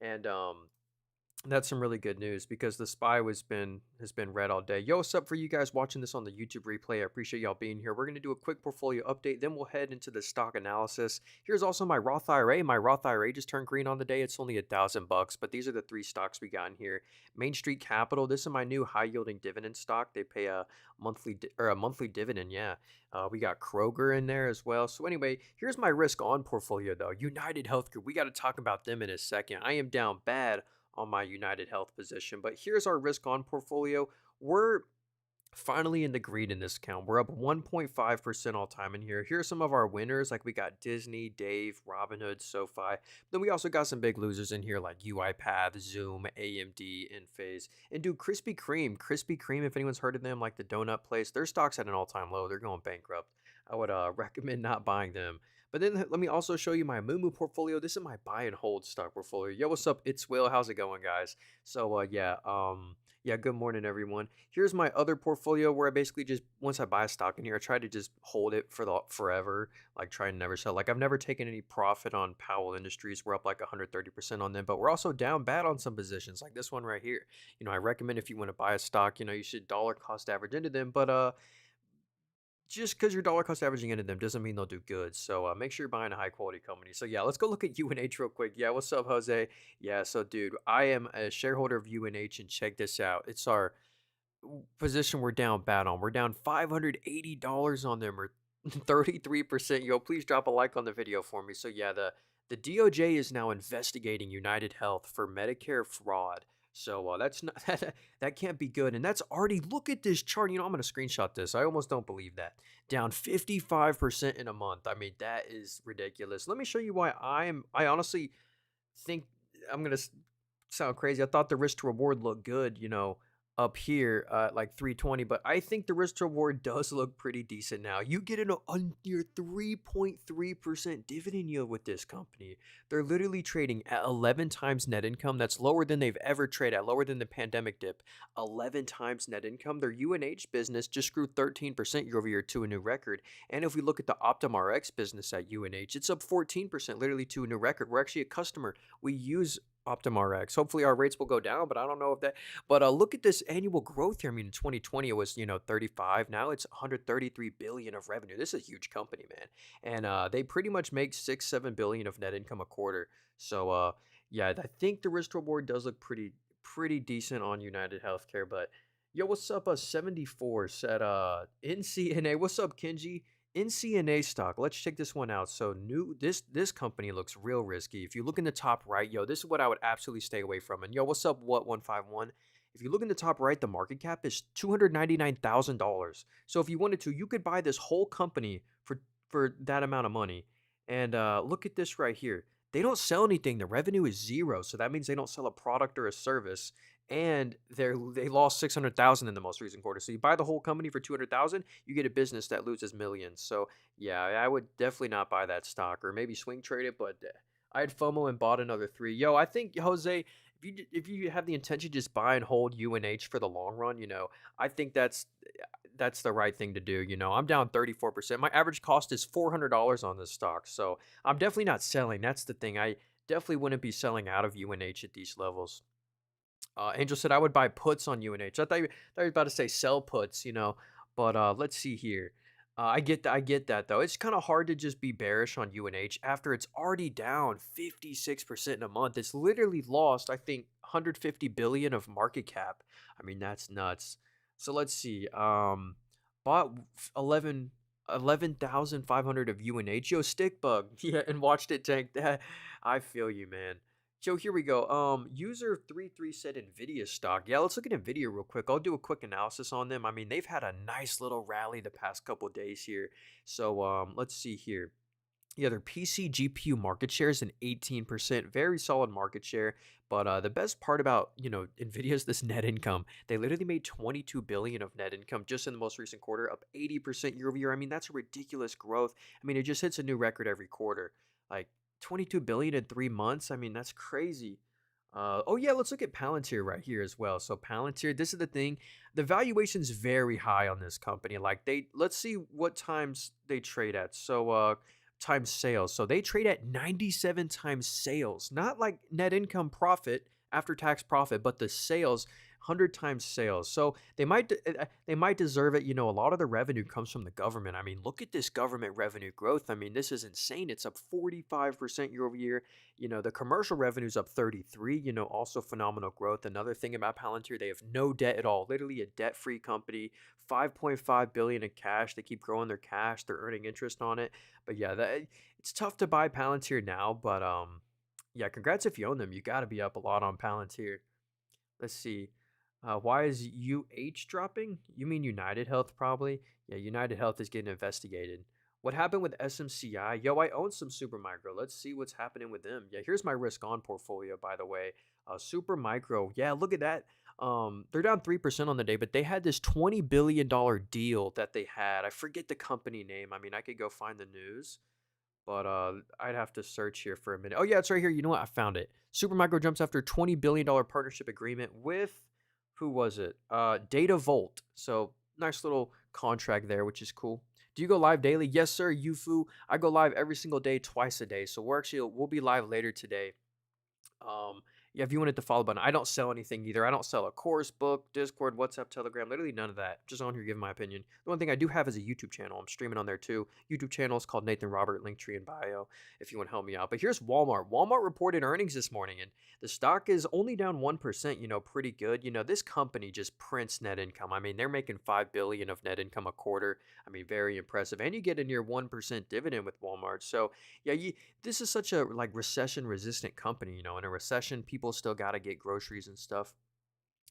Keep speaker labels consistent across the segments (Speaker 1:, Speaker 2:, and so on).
Speaker 1: And that's some really good news because the spy has been red all day. Yo, what's up for you guys watching this on the YouTube replay? I appreciate y'all being here. We're gonna do a quick portfolio update, then we'll head into the stock analysis. Here's also my Roth IRA. My Roth IRA just turned green on the day. It's only $1,000, but these are the three stocks we got in here. Main Street Capital. This is my new high yielding dividend stock. They pay a a monthly dividend. Yeah. We got Kroger in there as well. So anyway, here's my risk on portfolio though. United Healthcare. We got to talk about them in a second. I am down bad on my United Health position. But here's our risk on portfolio. We're finally in the green in this account. We're up 1.5% all time in here. Here's some of our winners. Like we got Disney, Dave, Robinhood, SoFi. Then we also got some big losers in here like UiPath, Zoom, AMD, Enphase. And dude, Krispy Kreme. Krispy Kreme, if anyone's heard of them, like the donut place, their stock's at an all-time low. They're going bankrupt. I would recommend not buying them. But then let me also show you my Moomoo portfolio. This is my buy and hold stock portfolio. Yo, what's up? It's Will. How's it going, guys? So yeah, good morning, everyone. Here's my other portfolio where I basically just once I buy a stock in here, I try to just hold it for the forever, like try and never sell. Like I've never taken any profit on Powell Industries. We're up like 130% on them, but we're also down bad on some positions, like this one right here. I recommend if you want to buy a stock, you should dollar cost average into them, but just because you're dollar cost averaging into them doesn't mean they'll do good. So make sure you're buying a high quality company. So yeah, let's go look at UNH real quick. Yeah, what's up, Jose? Yeah, so dude, I am a shareholder of UNH, and check this out. It's our position we're down bad on. We're down $580 on them, or 33%. Yo, please drop a like on the video for me. So yeah, the DOJ is now investigating United Health for Medicare fraud. So that's not that can't be good. And that's already, look at this chart. I'm gonna screenshot this. I almost don't believe that. Down 55% in a month. I mean, that is ridiculous. Let me show you why I honestly think I'm gonna sound crazy. I thought the risk to reward looked good, up here, like 320, but I think the risk to reward does look pretty decent now. You get an under 3.3% dividend yield with this company. They're literally trading at 11 times net income. That's lower than they've ever traded at, lower than the pandemic dip. 11 times net income. Their UNH business just grew 13% year over year to a new record. And if we look at the OptumRx business at UNH, it's up 14%, literally to a new record. We're actually a customer. We use OptumRx. Hopefully our rates will go down, but I don't know if that. But look at this annual growth here. I mean, in 2020 it was 35. Now it's 133 billion of revenue. This is a huge company, man, and they pretty much make 6-7 billion of net income a quarter. So yeah, I think the risk reward does look pretty decent on United Healthcare. But yo, what's up? 74 said NCNA. What's up, Kenji? NCNA stock. Let's check this one out. So this company looks real risky. If you look in the top right, yo, this is what I would absolutely stay away from. And yo, what's up? What 151? If you look in the top right, the market cap is $299,000. So if you wanted to, you could buy this whole company for that amount of money. And look at this right here. They don't sell anything. The revenue is zero. So that means they don't sell a product or a service. And they lost 600,000 in the most recent quarter. So you buy the whole company for 200,000, you get a business that loses millions. So yeah, I would definitely not buy that stock, or maybe swing trade it. But I had FOMO and bought another three. Yo, I think Jose, if you have the intention to just buy and hold UNH for the long run, I think that's the right thing to do. I'm down 34%. My average cost is $400 on this stock. So I'm definitely not selling. That's the thing. I definitely wouldn't be selling out of UNH at these levels. Angel said I would buy puts on UNH. I thought you were about to say sell puts, but let's see here. I get that though. It's kind of hard to just be bearish on UNH after it's already down 56% in a month. It's literally lost, I think, 150 billion of market cap. I mean, that's nuts. So let's see. Bought 11,500 of UNH. Yo, stick bug. Yeah, and watched it tank. That I feel you, man. So here we go. User 33 said Nvidia stock. Yeah, let's look at Nvidia real quick. I'll do a quick analysis on them. I mean, they've had a nice little rally the past couple days here. So let's see here. Yeah, their PC GPU market share is an 18%, very solid market share. But the best part about Nvidia is this net income. They literally made 22 billion of net income just in the most recent quarter, up 80% year over year. I mean, that's a ridiculous growth. I mean, it just hits a new record every quarter. Like 22 billion in 3 months. I mean, that's crazy. Oh yeah, let's look at Palantir right here as well. So Palantir, this is the thing. The valuation's very high on this company. Like let's see what times they trade at. So times sales. So they trade at 97 times sales, not like net income profit, after tax profit, but the sales, 100 times sales. So they might deserve it. A lot of the revenue comes from the government. I mean, look at this government revenue growth. I mean, this is insane. It's up 45% year over year. The commercial revenue's up 33, also phenomenal growth. Another thing about Palantir, they have no debt at all. Literally a debt-free company, 5.5 billion in cash. They keep growing their cash. They're earning interest on it. But yeah, it's tough to buy Palantir now, but yeah, congrats if you own them. You got to be up a lot on Palantir. Let's see. Why is UH dropping? You mean United Health, probably? Yeah, United Health is getting investigated. What happened with SMCI? Yo, I own some Supermicro. Let's see what's happening with them. Yeah, here's my risk on portfolio, by the way. Supermicro. Yeah, look at that. They're down 3% on the day, but they had this $20 billion deal that they had. I forget the company name. I mean, I could go find the news. But I'd have to search here for a minute. Oh yeah, it's right here. You know what? I found it. Supermicro jumps after $20 billion partnership agreement with, who was it? Data Volt. So nice little contract there, which is cool. Do you go live daily? Yes, sir. Yufu. I go live every single day, twice a day. So we'll be live later today. Yeah, if you wanted to follow button, I don't sell anything either. I don't sell a course, book, Discord, WhatsApp, Telegram, literally none of that. Just on here giving my opinion. The one thing I do have is a YouTube channel. I'm streaming on there too. YouTube channel is called Nathan Robert, Linktree in bio, if you want to help me out. But here's Walmart. Walmart reported earnings this morning, and the stock is only down 1%, pretty good. This company just prints net income. I mean, they're making $5 billion of net income a quarter. I mean, very impressive. And you get a near 1% dividend with Walmart. So yeah, this is such a like recession resistant company. In a recession, people still got to get groceries and stuff.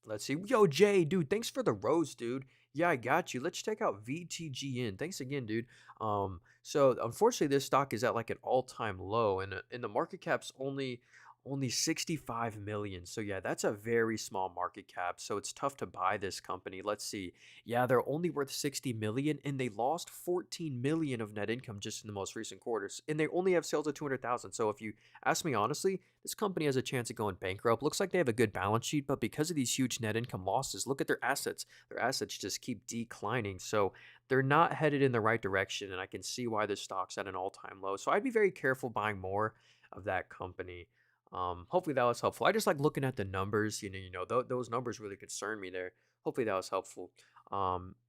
Speaker 1: Let's see. Yo, Jay, dude, thanks for the rose, dude. Yeah, I got you. Let's check out VTGN. Thanks again, dude. So unfortunately, this stock is at like an all-time low, and the market cap's only 65 million. So yeah, that's a very small market cap. So it's tough to buy this company. Let's see. Yeah, they're only worth 60 million, and they lost 14 million of net income just in the most recent quarters, and they only have sales of 200,000. So if you ask me honestly, this company has a chance of going bankrupt. Looks like they have a good balance sheet, but because of these huge net income losses, look at their assets. Their assets just keep declining. So they're not headed in the right direction, and I can see why this stock's at an all-time low. So I'd be very careful buying more of that company. Hopefully that was helpful. I just like looking at the numbers. Those numbers really concern me there. Hopefully that was helpful.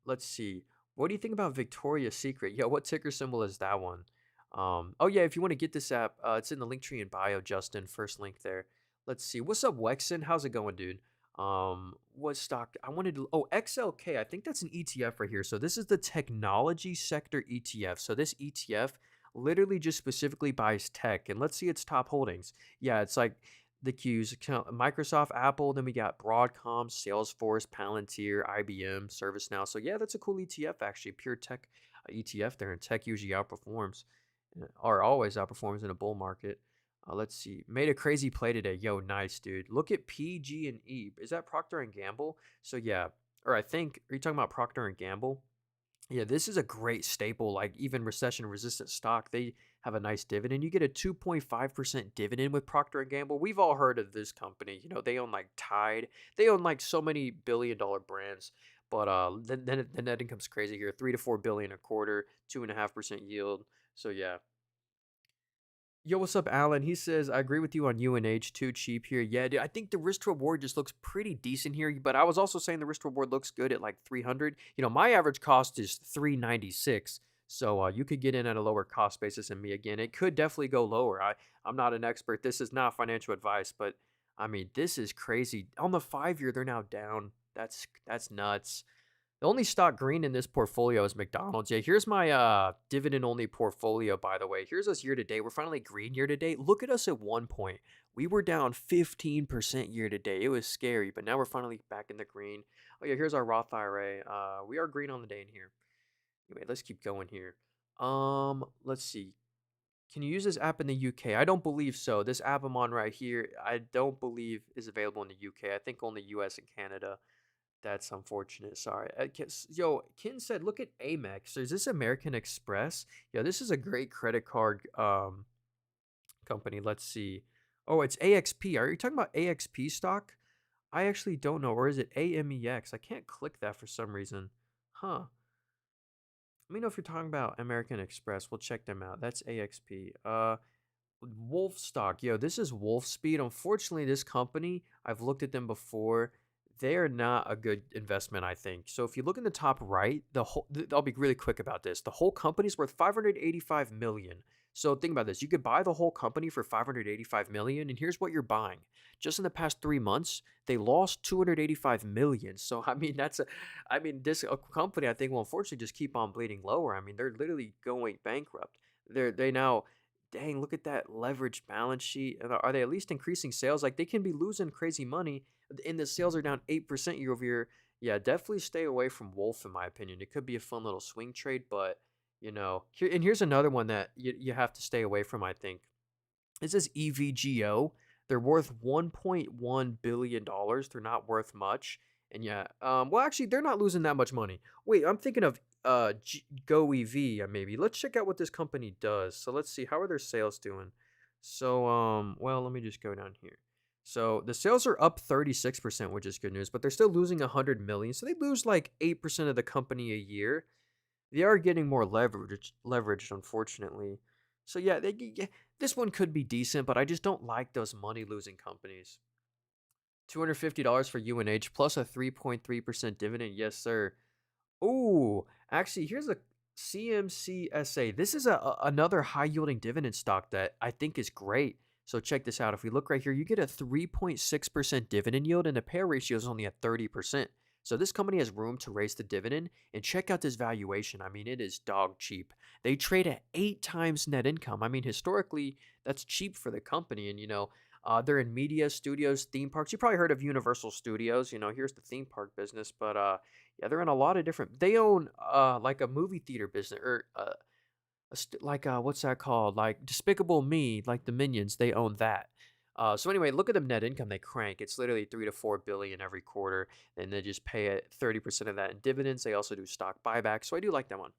Speaker 1: Let's see. What do you think about Victoria's Secret? Yeah, what ticker symbol is that one? Oh yeah, if you want to get this app, it's in the link tree in bio, Justin. First link there. Let's see. What's up, Wexon? How's it going, dude? What stock? I wanted to. Oh, XLK. I think that's an ETF right here. So this is the technology sector ETF. So this ETF literally just specifically buys tech. And let's see its top holdings. Yeah, it's like the Qs: Microsoft, Apple, then we got Broadcom, Salesforce, Palantir, IBM, ServiceNow. So yeah, that's a cool ETF actually, pure tech ETF there, and tech usually outperforms, or always outperforms in a bull market. Let's see. Made a crazy play today. Yo, nice, dude. Look at PG and E. Is that Procter and Gamble? So yeah, or I think, are you talking about Procter and Gamble? Yeah, this is a great staple, like even recession resistant stock. They have a nice dividend. You get a 2.5% dividend with Procter and Gamble. We've all heard of this company. They own like Tide. They own like so many billion-dollar brands. But then the net income's crazy here. 3 to 4 billion a quarter, 2.5% yield. So yeah. Yo, what's up, Alan? He says, I agree with you on UNH, too cheap here. Yeah, dude, I think the risk to reward just looks pretty decent here, but I was also saying the risk to reward looks good at like 300. My average cost is 396. So you could get in at a lower cost basis than me again. It could definitely go lower. I'm not an expert. This is not financial advice, but I mean, this is crazy. On the 5 year, they're now down. That's nuts. The only stock green in this portfolio is McDonald's. Yeah, here's my dividend only portfolio, by the way. Here's us year to date. We're finally green year to date. Look at us at one point. We were down 15% year to date. It was scary, but now we're finally back in the green. Oh yeah, here's our Roth IRA. We are green on the day in here. Anyway, let's keep going here. Let's see. Can you use this app in the UK? I don't believe so. This app I'm on right here, I don't believe is available in the UK. I think only US and Canada. That's unfortunate. Sorry. Yo, Ken said, look at Amex. Is this American Express? Yeah, this is a great credit card company. Let's see. Oh, it's AXP. Are you talking about AXP stock? I actually don't know. Or is it AMEX? I can't click that for some reason. Huh. Let me know if you're talking about American Express. We'll check them out. That's AXP. Wolf stock. Yo, this is Wolf Speed. Unfortunately, this company, I've looked at them before. They're not a good investment, I think. So if you look in the top right, I'll be really quick about this. The whole company's worth 585 million. So think about this. You could buy the whole company for 585 million, and here's what you're buying. Just in the past 3 months, they lost 285 million. So I mean, this company I think will unfortunately just keep on bleeding lower. I mean, they're literally going bankrupt. They now dang, look at that leveraged balance sheet. Are they at least increasing sales? Like they can be losing crazy money, and the sales are down 8% year over year. Yeah, definitely stay away from Wolf, in my opinion. It could be a fun little swing trade, but here's another one that you have to stay away from, I think. This is EVGO. They're worth $1.1 billion. They're not worth much. And yeah, well, actually, they're not losing that much money. Wait, I'm thinking of Go EV, maybe. Let's check out what this company does. So let's see, how are their sales doing? So, well, let me just go down here. So the sales are up 36%, which is good news, but they're still losing 100 million. So they lose like 8% of the company a year. They are getting more leveraged, unfortunately. So yeah, this one could be decent, but I just don't like those money losing companies. $250 for UNH plus a 3.3% dividend. Yes, sir. Ooh, actually, here's a CMCSA. This is another high yielding dividend stock that I think is great. So check this out. If we look right here, you get a 3.6% dividend yield, and the payout ratio is only at 30%. So this company has room to raise the dividend, and check out this valuation. I mean, it is dog cheap. They trade at 8 times net income. I mean, historically, that's cheap for the company. And they're in media, studios, theme parks. You probably heard of Universal Studios. Here's the theme park business, but yeah, they're in a lot of different. They own like a movie theater business, or what's that called? Like Despicable Me, like the Minions. They own that. So anyway, look at the net income they crank. It's literally 3 to 4 billion every quarter, and they just pay it 30% of that in dividends. They also do stock buybacks, so I do like that one.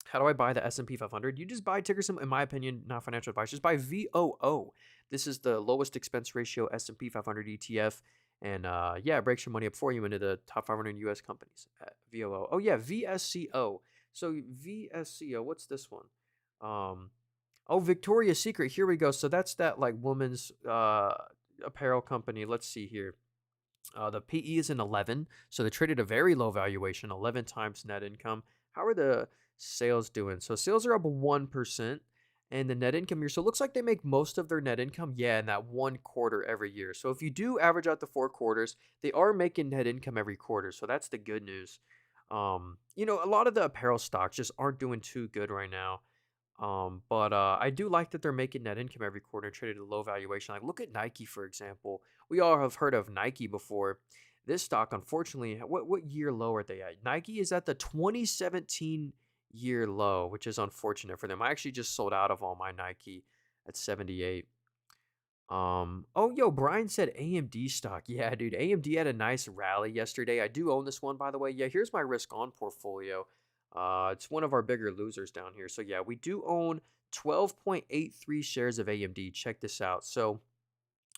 Speaker 1: How do I buy the S&P 500? You just buy ticker symbol, in my opinion, not financial advice. Just buy VOO. This is the lowest expense ratio S&P 500 ETF. And yeah, it breaks your money up for you into the top 500 US companies. VOO. Oh, yeah, VSCO. So VSCO, what's this one? Um, oh, Victoria's Secret. Here we go. So that's that like woman's apparel company. Let's see here. The PE is an 11, so they traded a very low valuation, 11 times net income. How are the sales doing? So sales are up 1%, and the net income here. So it looks like they make most of their net income, yeah, in that 1 quarter every year. So if you do average out the 4 quarters, they are making net income every quarter. So that's the good news. A lot of the apparel stocks just aren't doing too good right now. But I do like that they're making net income every quarter, traded at a low valuation. Like look at Nike, for example. We all have heard of Nike before. This stock, unfortunately, what year low are they at? Nike is at the 2017 year low, which is unfortunate for them. I actually just sold out of all my Nike at 78. Oh, yo, Brian said AMD stock. Yeah, dude, AMD had a nice rally yesterday. I do own this one, by the way. Yeah, here's my risk on portfolio. It's one of our bigger losers down here. So yeah, we do own 12.83 shares of AMD. Check this out. So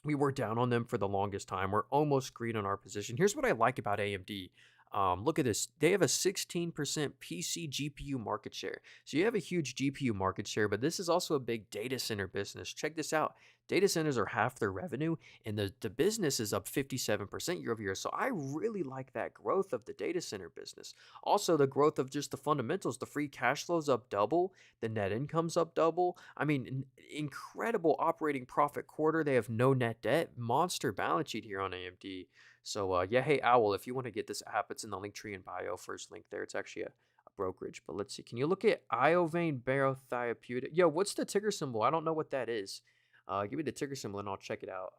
Speaker 1: we were down on them for the longest time. We're almost green on our position. Here's what I like about AMD. Look at this. They have a 16% PC GPU market share. So you have a huge GPU market share, but this is also a big data center business. Check this out. Data centers are half their revenue, and the business is up 57% year over year. So I really like that growth of the data center business. Also, the growth of just the fundamentals. The free cash flow's up double, the net income's up double. I mean, incredible operating profit quarter. They have no net debt. Monster balance sheet here on AMD. So yeah, hey Owl, if you want to get this app, it's in the link tree in bio. First link there. It's actually a brokerage. But let's see. Can you look at Iovane Barotherapeutic? Yo, what's the ticker symbol? I don't know what that is. Give me the ticker symbol and I'll check it out.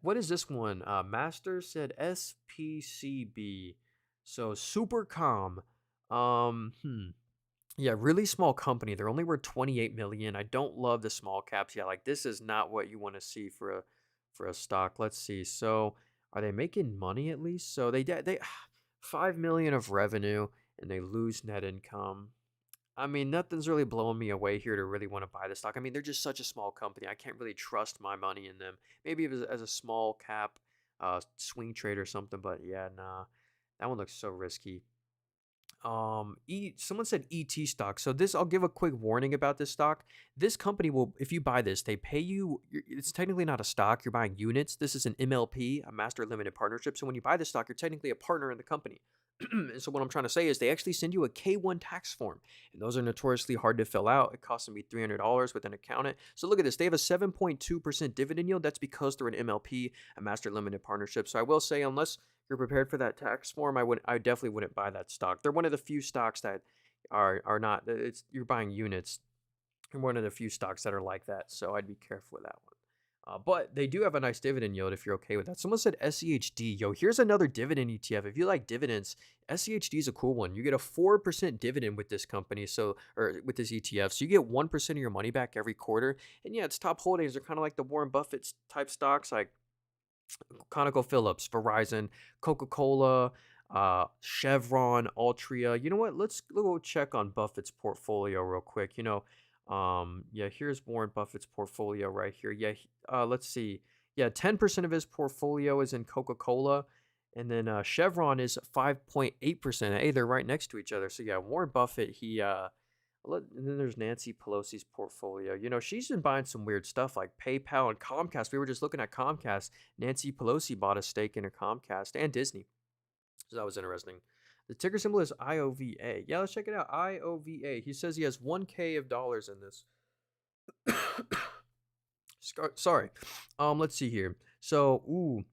Speaker 1: What is this one? Master said SPCB. So super calm. Yeah, really small company. They're only worth 28 million. I don't love the small caps. Yeah, like this is not what you want to see for a stock. Let's see. So, are they making money at least? So they 5 million of revenue and they lose net income. I mean, nothing's really blowing me away here to really want to buy the stock. I mean, they're just such a small company. I can't really trust my money in them. Maybe as a small cap swing trade or something, but yeah, nah. That one looks so risky. Someone said ET stock. So this, I'll give a quick warning about this stock. This company will, if you buy this, they pay you. It's technically not a stock. You're buying units. This is an MLP, a master limited partnership. So when you buy the stock, you're technically a partner in the company. And so what I'm trying to say is they actually send you a K1 tax form, and those are notoriously hard to fill out. It costs me $300 with an accountant. So look at this. They have a 7.2% dividend yield. That's because they're an MLP, a master limited partnership. So I will say, unless you're prepared for that tax form, I definitely wouldn't buy that stock. They're one of the few stocks that are not. It's you're buying units. They're one of the few stocks that are like that. So I'd be careful with that one. But they do have a nice dividend yield if you're okay with that. Someone said SEHD. Yo, here's another dividend ETF. If you like dividends, SEHD is a cool one. You get a 4% dividend with this company, or with this ETF. So you get 1% of your money back every quarter. And yeah, its top holdings are kind of like the Warren Buffett type stocks, like ConocoPhillips, Verizon, Coca-Cola, Chevron, Altria. You know what? Let's go check on Buffett's portfolio real quick. Yeah, here's Warren Buffett's portfolio right here. Yeah, let's see. Yeah, 10% of his portfolio is in Coca-Cola, and then Chevron is 5.8%. Hey, they're right next to each other. So yeah, Warren Buffett, and then there's Nancy Pelosi's portfolio. She's been buying some weird stuff like PayPal and Comcast. We were just looking at Comcast. Nancy Pelosi bought a stake in a Comcast and Disney. So that was interesting. The ticker symbol is IOVA. Yeah, let's check it out. IOVA. He says he has 1K of dollars in this. Sorry. Let's see here. So,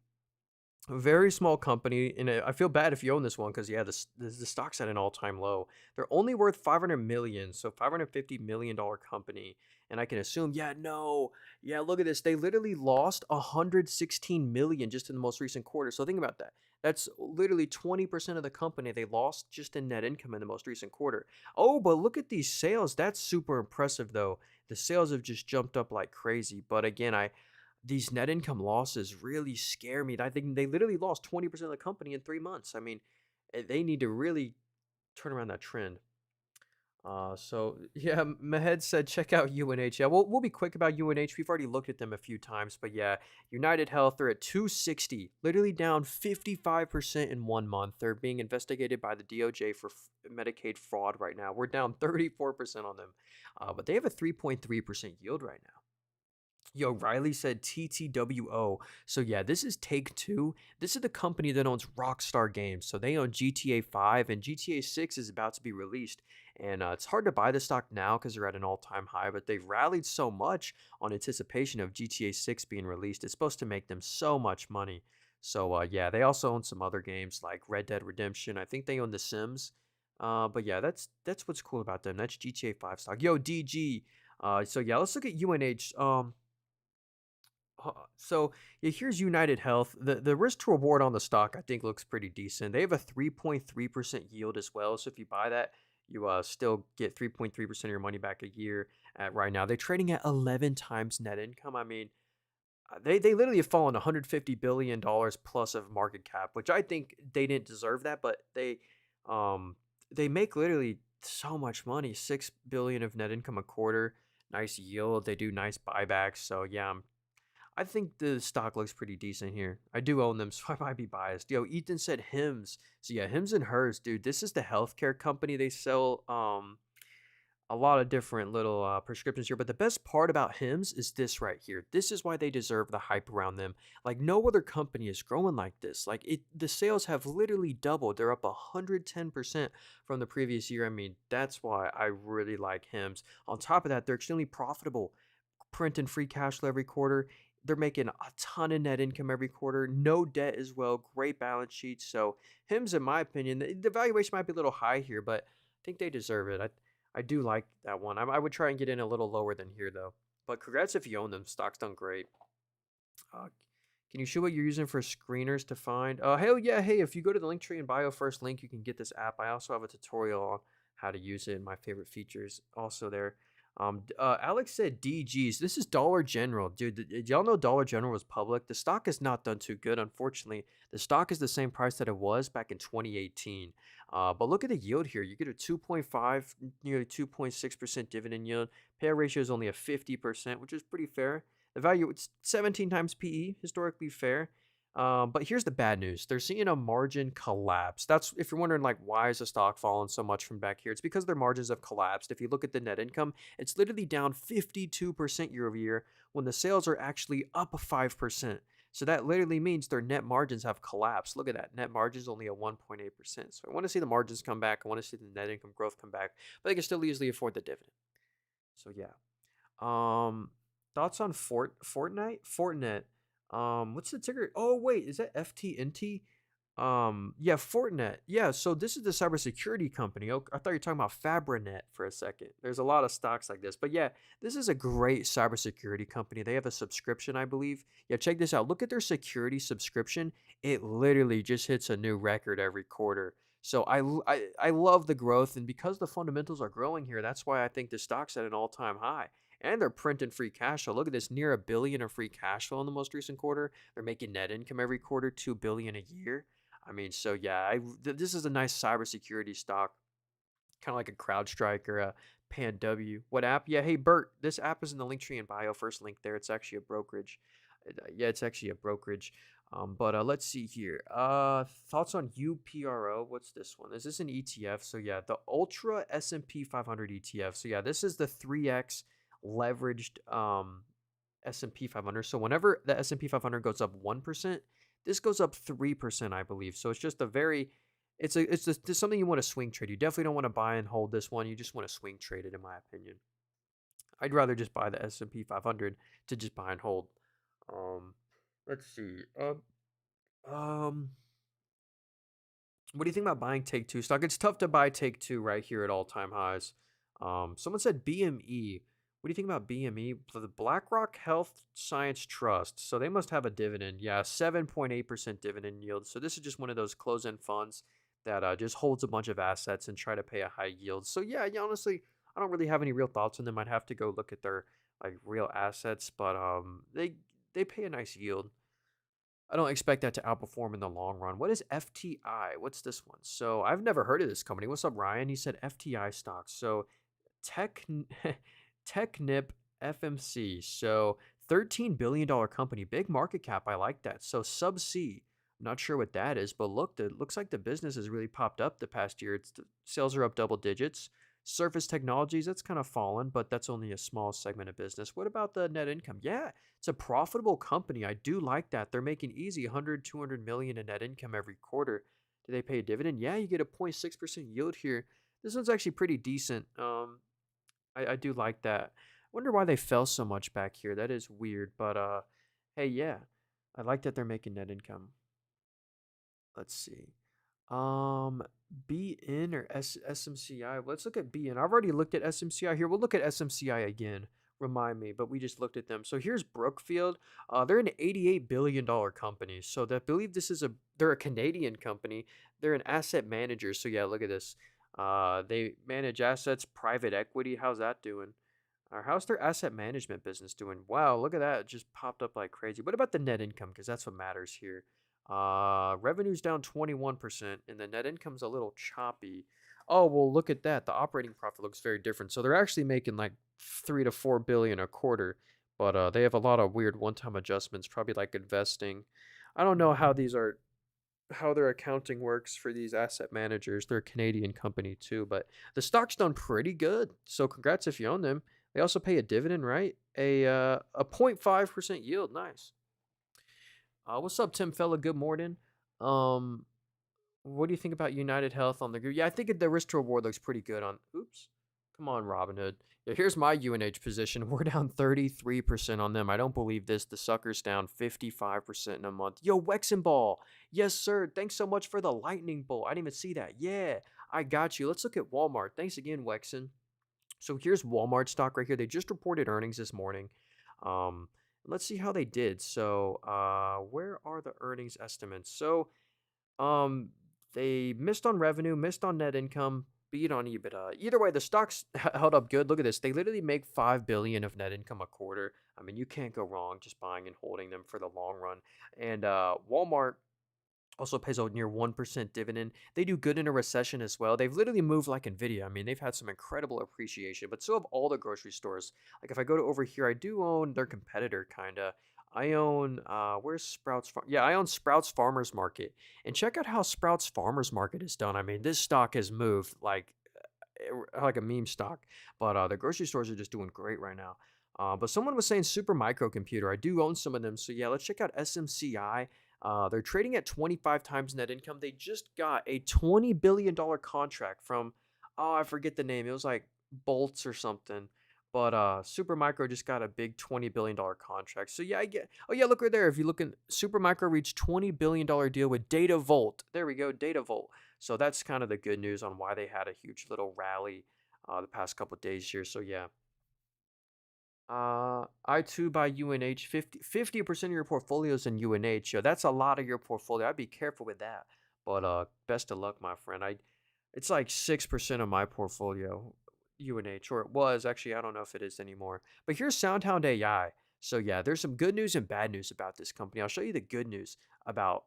Speaker 1: a very small company, and I feel bad if you own this one because yeah, the stock's at an all-time low. They're only worth 500 million, so $550 million company, and I can assume, yeah, no, yeah, look at this. They literally lost 116 million just in the most recent quarter. So think about that. That's literally 20% of the company they lost just in net income in the most recent quarter. Oh, but look at these sales. That's super impressive though. The sales have just jumped up like crazy. But again, these net income losses really scare me. I think they literally lost 20% of the company in 3 months. I mean, they need to really turn around that trend. So yeah, Mahed said check out UNH. Yeah, we'll be quick about UNH. We've already looked at them a few times, but yeah, United Health, they're at 260, literally down 55% in 1 month. They're being investigated by the DOJ for Medicaid fraud right now. We're down 34% on them, but they have a 3.3% yield right now. Yo, Riley said TTWO. So yeah, this is Take Two. This is the company that owns Rockstar Games. So they own GTA 5 and GTA 6 is about to be released. And it's hard to buy the stock now because they're at an all-time high, but they've rallied so much on anticipation of GTA 6 being released. It's supposed to make them so much money. So yeah, they also own some other games like Red Dead Redemption. I think they own The Sims. But yeah, that's what's cool about them. That's GTA 5 stock. Yo, DG. So yeah, let's look at UNH. So yeah, here's United Health. The risk to reward on the stock I think looks pretty decent. They have a 3.3% yield as well. So if you buy that, you still get 3.3% of your money back a year. At right now, they're trading at 11 times net income. I mean, they literally have fallen $150 billion plus of market cap, which I think they didn't deserve that, but they make literally so much money, 6 billion of net income a quarter. Nice yield. They do nice buybacks. So yeah, I think the stock looks pretty decent here. I do own them, so I might be biased. Yo, Ethan said Hims. So yeah, Hims and Hers, dude. This is the healthcare company. They sell a lot of different little prescriptions here. But the best part about Hims is this right here. This is why they deserve the hype around them. Like no other company is growing like this. The sales have literally doubled. They're up 110% from the previous year. I mean, that's why I really like Hims. On top of that, they're extremely profitable, printing free cash flow every quarter. They're making a ton of net income every quarter, no debt as well, great balance sheet. So Hims, in my opinion, the valuation might be a little high here, but I think they deserve it. I do like that one. I would try and get in a little lower than here though. But congrats if you own them. Stock's done great. Uh, can you show what you're using for screeners to find? Hell yeah. Hey, if you go to the link tree in bio, first link, you can get this app. I also have a tutorial on how to use it and my favorite features also there. Alex said DGs. This is Dollar General, dude. Did y'all know Dollar General was public? The stock has not done too good, unfortunately. The stock is the same price that it was back in 2018. But look at the yield here. You get a 2.5, nearly 2.6% dividend yield. Payout ratio is only a 50%, which is pretty fair. The value, it's 17 times PE, historically fair. But here's the bad news. They're seeing a margin collapse. That's if you're wondering like why is the stock falling so much from back here? It's because their margins have collapsed. If you look at the net income, it's literally down 52% year over year when the sales are actually up 5%. So that literally means their net margins have collapsed. Look at that. Net margins only at 1.8%. So I want to see the margins come back. I want to see the net income growth come back, but they can still easily afford the dividend. So yeah. Um, Thoughts on Fortnite? Fortnite. What's the ticker? Oh wait, is that FTNT? Yeah, Fortnite. Yeah, so this is the cybersecurity company. Oh, I thought you were talking about Fabrinet for a second. There's a lot of stocks like this, but yeah, this is a great cybersecurity company. They have a subscription, I believe. Yeah, check this out. Look at their security subscription. It literally just hits a new record every quarter. So I love the growth, and because the fundamentals are growing here, that's why I think the stock's at an all-time high. And they're printing free cash flow. Look at this, near $1 billion of free cash flow in the most recent quarter. They're making net income every quarter, $2 billion a year. I mean, so yeah, this is a nice cybersecurity stock, kind of like a CrowdStrike or a PanW. What app? Yeah, hey Bert, this app is in the link tree in bio. First link there. It's actually a brokerage. Yeah, it's actually a brokerage. But let's see here. Thoughts on UPRO? What's this one? Is this an ETF? So yeah, the Ultra S&P 500 ETF. So yeah, this is the 3x leveraged S&P 500. So whenever the S&P 500 goes up 1%, this goes up 3%, I believe. So it's just a very it's something you want to swing trade. You definitely don't want to buy and hold this one. You just want to swing trade it, in my opinion. I'd rather just buy the S&P 500 to just buy and hold. Um, let's see. Um, what do you think about buying Take Two stock? It's tough to buy Take Two right here at all time highs. Someone said BME. What do you think about BME? The BlackRock Health Science Trust. So they must have a dividend. Yeah, 7.8% dividend yield. So this is just one of those closed-end funds that just holds a bunch of assets and try to pay a high yield. So yeah, honestly, I don't really have any real thoughts on them. I'd have to go look at their like real assets, but they pay a nice yield. I don't expect that to outperform in the long run. What is FTI? What's this one? So I've never heard of this company. What's up, Ryan? He said FTI stocks. So Tech Technip FMC. So $13 billion company, big market cap. I like that. So Subsea. Not sure what that is, but look, it looks like the business has really popped up the past year. Sales are up double digits. Surface Technologies, that's kind of fallen, but that's only a small segment of business. What about the net income? Yeah, it's a profitable company. I do like that. They're making easy 100, 200 million in net income every quarter. Do they pay a dividend? Yeah, you get a 0.6% yield here. This one's actually pretty decent. I do like that. Wonder why they fell so much back here. That is weird, but hey, yeah, I like that they're making net income. Let's see. Um, BN or SMCI. Let's look at BN. I've already looked at SMCI here. We'll look at SMCI again. Remind me, but we just looked at them. So here's Brookfield. They're an $88 billion company. So I believe they're a Canadian company. They're an asset manager. So yeah, look at this. They manage assets, private equity. How's that doing? Or how's their asset management business doing? Wow, look at that. It just popped up like crazy. What about the net income? Because that's what matters here. Revenue's down 21%, and the net income's a little choppy. Oh, well, look at that. The operating profit looks very different. So they're actually making like 3 to 4 billion a quarter, but they have a lot of weird one-time adjustments, probably like investing. I don't know how their accounting works for these asset managers. They're a Canadian company too, but the stock's done pretty good. So congrats if you own them. They also pay a dividend, right? A 0.5% yield. Nice. What's up, Tim Fella? Good morning. Um, what do you think about United Health on the group? Yeah, I think the risk to reward looks pretty good on. Oops, come on, Robinhood. Yeah, here's my UNH position. We're down 33% on them. I don't believe this. The sucker's down 55% in a month. Yo, Wexenball. Yes, sir. Thanks so much for the lightning bolt. I didn't even see that. Yeah, I got you. Let's look at Walmart. Thanks again, Wexen. So here's Walmart stock right here. They just reported earnings this morning. Um, let's see how they did. So, where are the earnings estimates? So, um, they missed on revenue, missed on net income, beat on EBITDA. Either way, the stocks held up good. Look at this. They literally make 5 billion of net income a quarter. I mean, you can't go wrong just buying and holding them for the long run. And Walmart also pays a near 1% dividend. They do good in a recession as well. They've literally moved like Nvidia. I mean, they've had some incredible appreciation, but so have all the grocery stores. Like if I go to over here, I do own their competitor kind of. I own where's Sprouts Farm? Yeah, I own Sprouts Farmers Market. And check out how Sprouts Farmers Market is done. I mean, this stock has moved like a meme stock, but the grocery stores are just doing great right now. But someone was saying Super Microcomputer. I do own some of them. So yeah, let's check out SMCI. They're trading at 25 times net income. They just got a $20 billion contract from, oh, I forget the name. It was like Bolts or something. But Supermicro just got a big $20 billion contract. So yeah, I get. Oh yeah, look right there. If you look in Supermicro reached $20 billion deal with Data Volt. There we go, Data Volt. So that's kind of the good news on why they had a huge little rally the past couple of days here. So yeah, I too buy UNH. 50% of your portfolio is in UNH. Yo, that's a lot of your portfolio. I'd be careful with that. But best of luck, my friend. It's like 6% of my portfolio, UNH, or it was actually. I don't know if it is anymore. But here's SoundHound AI. So yeah, there's some good news and bad news about this company. I'll show you the good news about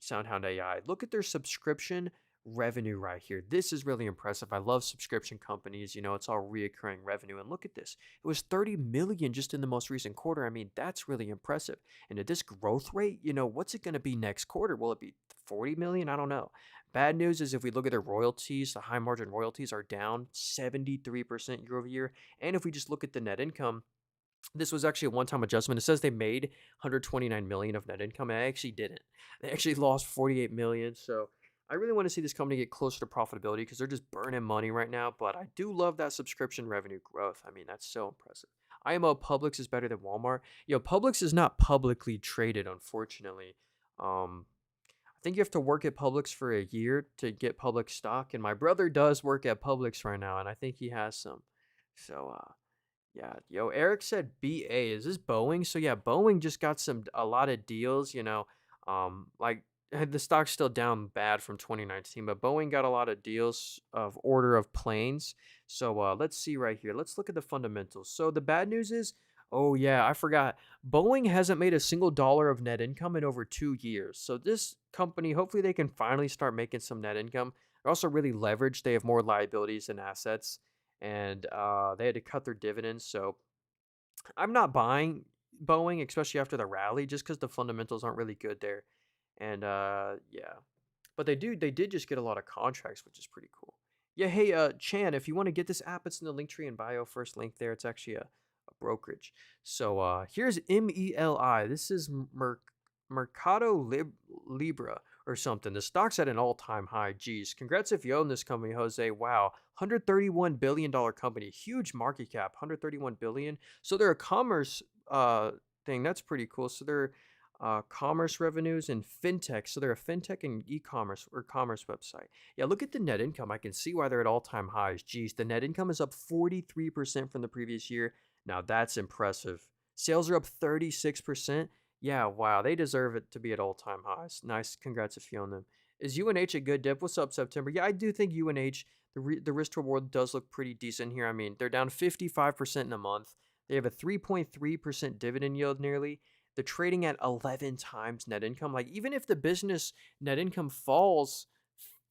Speaker 1: SoundHound AI. Look at their subscription revenue right here. This is really impressive. I love subscription companies. You know, it's all reoccurring revenue. And look at this. It was 30 million just in the most recent quarter. I mean, that's really impressive. And at this growth rate, you know, what's it going to be next quarter? Will it be 40 million? I don't know. Bad news is if we look at their royalties, the high margin royalties are down 73% year over year. And if we just look at the net income, this was actually a one-time adjustment. It says they made 129 million of net income. And I actually didn't. They actually lost 48 million. So I really want to see this company get closer to profitability because they're just burning money right now. But I do love that subscription revenue growth. I mean, that's so impressive. IMO Publix is better than Walmart. You know, Publix is not publicly traded, unfortunately. I think you have to work at Publix for a year to get Publix stock, and my brother does work at Publix right now, and I think he has some. So, yeah, yo, Eric said BA. Is this Boeing? So yeah, Boeing just got a lot of deals. You know, like the stock's still down bad from 2019, but Boeing got a lot of deals of order of planes. So let's see right here. Let's look at the fundamentals. So the bad news is, oh yeah, I forgot. Boeing hasn't made a single dollar of net income in over 2 years. So this company, hopefully, they can finally start making some net income. They're also really leveraged. They have more liabilities than assets and they had to cut their dividends. So I'm not buying Boeing, especially after the rally, just because the fundamentals aren't really good there. And yeah, but they did just get a lot of contracts, which is pretty cool. Yeah, hey, Chan, if you want to get this app, it's in the link tree in bio. First link there. It's actually a brokerage. So here's MELI. This is Mercado Libra or something. The stock's at an all-time high. Geez, congrats if you own this company, Jose. Wow, $131 billion company, huge market cap, 131 billion. So they're a commerce thing. That's pretty cool. So they're commerce revenues and fintech. So they're a fintech and e-commerce or commerce website. Yeah, look at the net income. I can see why they're at all-time highs. Geez, the net income is up 43% from the previous year. Now that's impressive. Sales are up 36%. Yeah, wow, they deserve it to be at all-time highs. Nice, congrats if you own them. Is UNH a good dip? What's up, September? Yeah, I do think UNH, the risk to reward does look pretty decent here. I mean, they're down 55% in a month. They have a 3.3% dividend yield nearly. They're trading at 11 times net income. Like, even if the business net income falls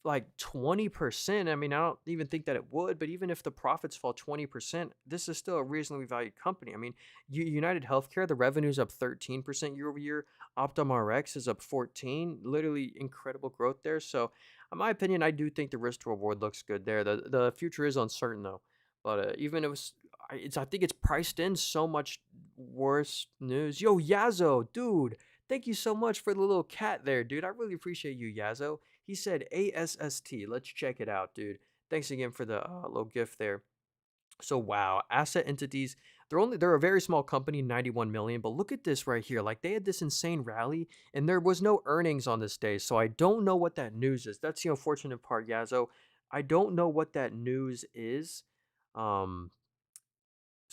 Speaker 1: like 20%, I mean, I don't even think that it would, but even if the profits fall 20%, this is still a reasonably valued company. I mean, United Healthcare, the revenue's up 13% year over year. OptumRx is up 14, literally incredible growth there. So, in my opinion, I do think the risk to reward looks good there. The future is uncertain though, but even if I think it's priced in so much worse news. Yo, Yazo, dude, thank you so much for the little cat there, dude. I really appreciate you, Yazo. He said ASST. Let's check it out, dude. Thanks again for the little gift there. So wow, asset entities, they're a very small company, 91 million, but look at this right here. Like, they had this insane rally and there was no earnings on this day. So I don't know what that news is. That's the unfortunate part, Yazo. I don't know what that news is. Um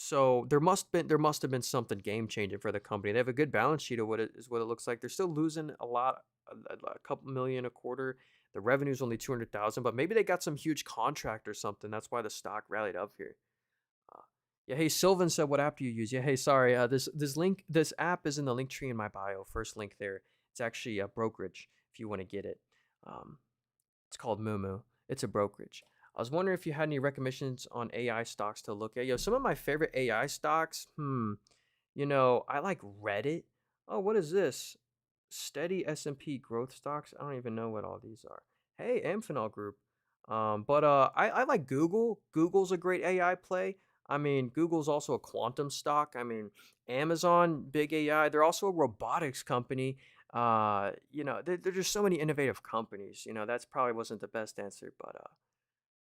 Speaker 1: so there must have been something game changing for the company. They have a good balance sheet of what it looks like. They're still losing a couple million a quarter. The revenue is only 200,000, but maybe they got some huge contract or something. That's why the stock rallied up here. Uh, yeah, hey, Sylvan said, "What app do you use?" Yeah, hey, sorry, this app is in the link tree in my bio. First link there. It's actually a brokerage if you want to get it. Um, it's called Mumu. It's a brokerage. I was wondering if you had any recommendations on AI stocks to look at. Yo, some of my favorite AI stocks. You know, I like Reddit. Oh, what is this? Steady S&P growth stocks. I don't even know what all these are. Hey, Amphenol Group. I like Google. Google's a great AI play. I mean, Google's also a quantum stock. I mean, Amazon, big AI. They're also a robotics company. There just so many innovative companies. That's probably wasn't the best answer, but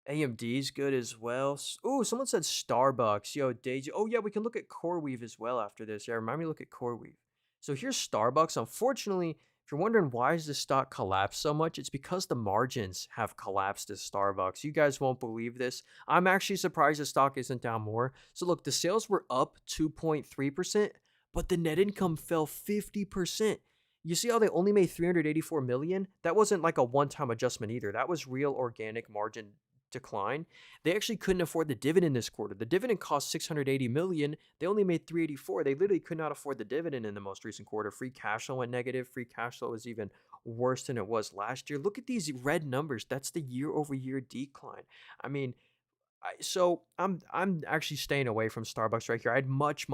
Speaker 1: AMD's good as well. Oh, someone said Starbucks. Yo, Deji. Oh, yeah, we can look at CoreWeave as well after this. Yeah, remind me to look at CoreWeave. So here's Starbucks. Unfortunately, if you're wondering why is this stock collapsed so much, it's because the margins have collapsed at Starbucks. You guys won't believe this. I'm actually surprised the stock isn't down more. So look, the sales were up 2.3%, but the net income fell 50%. You see how they only made 384 million? That wasn't like a one-time adjustment either. That was real organic margin decline. They actually couldn't afford the dividend this quarter. The dividend cost 680 million. They only made 384. They literally could not afford the dividend in the most recent quarter. Free cash flow went negative. Free cash flow was even worse than it was last year. Look at these red numbers. That's the year-over-year decline. I mean, I'm actually staying away from Starbucks right here. I'd much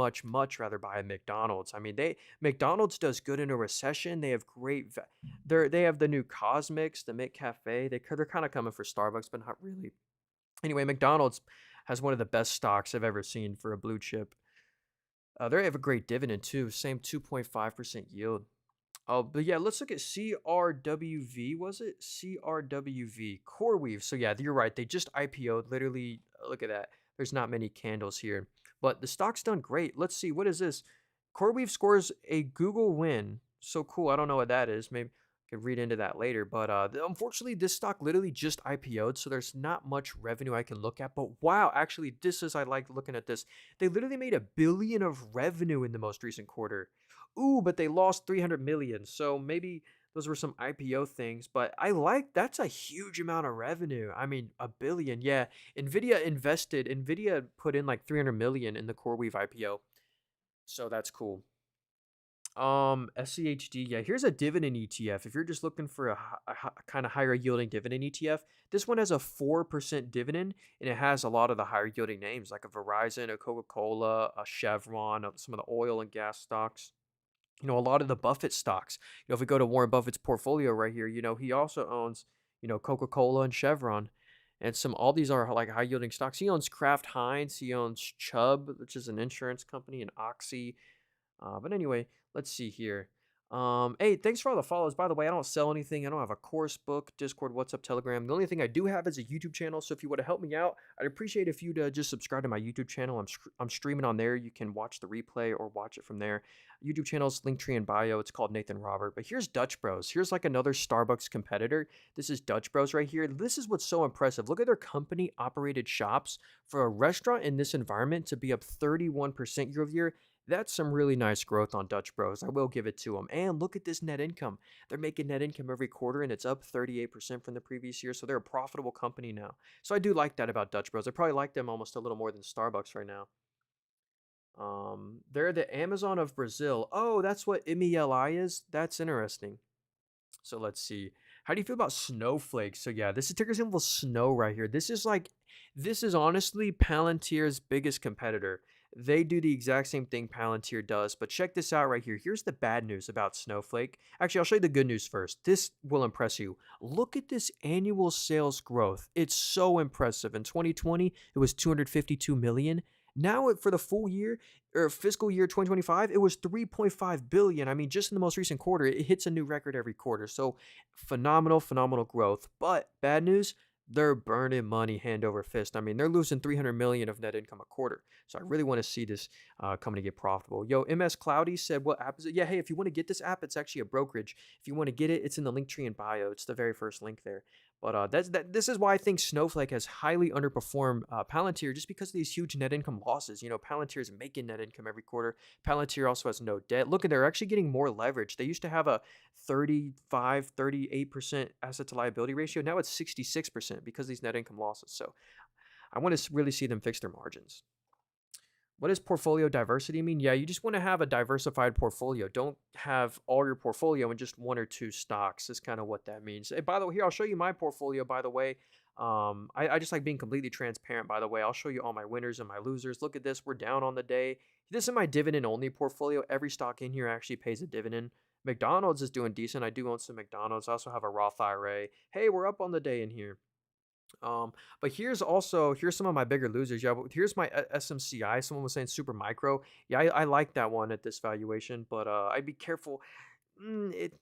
Speaker 1: rather buy a McDonald's. I mean, they McDonald's does good in a recession. They have they have the new Cosmics, the McCafe. They're kind of coming for Starbucks, but not really. Anyway, McDonald's has one of the best stocks I've ever seen for a blue chip. They have a great dividend too, same 2.5% yield. Oh, but yeah, let's look at CRWV. Was it CRWV CoreWeave? So yeah, you're right. They just IPO'd. Literally, look at that. There's not many candles here, but the stock's done great. Let's see. What is this? CoreWeave scores a Google win. So cool. I don't know what that is. Maybe I could read into that later. But unfortunately, this stock literally just IPO'd, so there's not much revenue I can look at. But wow, actually, this is I like looking at this. They literally made 1 billion of revenue in the most recent quarter. Ooh, but they lost 300 million. So maybe those were some IPO things, but that's a huge amount of revenue. I mean, 1 billion. Yeah, Nvidia put in like 300 million in the CoreWeave IPO. So that's cool. SCHD, yeah, here's a dividend ETF. If you're just looking for a kind of higher yielding dividend ETF, this one has a 4% dividend and it has a lot of the higher yielding names like a Verizon, a Coca-Cola, a Chevron, some of the oil and gas stocks. A lot of the Buffett stocks. If we go to Warren Buffett's portfolio right here, he also owns, Coca-Cola and Chevron. And all these are like high yielding stocks. He owns Kraft Heinz, he owns Chubb, which is an insurance company, and Oxy. But anyway, let's see here. Hey, thanks for all the follows. By the way, I don't sell anything. I don't have a course book, Discord, WhatsApp, Telegram. The only thing I do have is a YouTube channel. So if you want to help me out, I'd appreciate if you'd just subscribe to my YouTube channel. I'm streaming on there. You can watch the replay or watch it from there. YouTube channel's Linktree in bio. It's called Nathan Robert. But here's Dutch Bros. Here's like another Starbucks competitor. This is Dutch Bros right here. This is what's so impressive. Look at their company operated shops for a restaurant in this environment to be up 31% year over year. That's some really nice growth on Dutch Bros. I will give it to them. And look at this net income. They're making net income every quarter, and it's up 38% from the previous year. So they're a profitable company now. So I do like that about Dutch Bros. I probably like them almost a little more than Starbucks right now. They're the Amazon of Brazil. Oh, that's what MELI is? That's interesting. So let's see. How do you feel about Snowflake? So yeah, this is ticker symbol Snow right here. This is honestly Palantir's biggest competitor. They do the exact same thing Palantir does, but check this out right here. Here's the bad news about Snowflake. Actually, I'll show you the good news first. This will impress you. Look at this annual sales growth. It's so impressive. In 2020, it was 252 million. Now for the full year or fiscal year 2025, it was 3.5 billion. I mean, just in the most recent quarter, it hits a new record every quarter. So phenomenal growth. But bad news, they're burning money hand over fist. I mean, they're losing 300 million of net income a quarter. So I really want to see this company get profitable. Yo, MS Cloudy said, what app is it? Yeah, hey, if you want to get this app, it's actually a brokerage. If you want to get it, it's in the link tree in bio. It's the very first link there. But this is why I think Snowflake has highly underperformed Palantir just because of these huge net income losses. Palantir is making net income every quarter. Palantir also has no debt. Look, they're actually getting more leverage. They used to have a 38% asset to liability ratio. Now it's 66% because of these net income losses. So I want to really see them fix their margins. What does portfolio diversity mean? Yeah, you just want to have a diversified portfolio. Don't have all your portfolio in just one or two stocks. Is kind of what that means. Hey, by the way, here, I'll show you my portfolio, by the way. I just like being completely transparent, by the way. I'll show you all my winners and my losers. Look at this. We're down on the day. This is my dividend only portfolio. Every stock in here actually pays a dividend. McDonald's is doing decent. I do own some McDonald's. I also have a Roth IRA. Hey, we're up on the day in here. Um, but here's some of my bigger losers. Yeah, but here's my SMCI. Someone was saying super micro. Yeah, I like that one at this valuation, but I'd be careful. It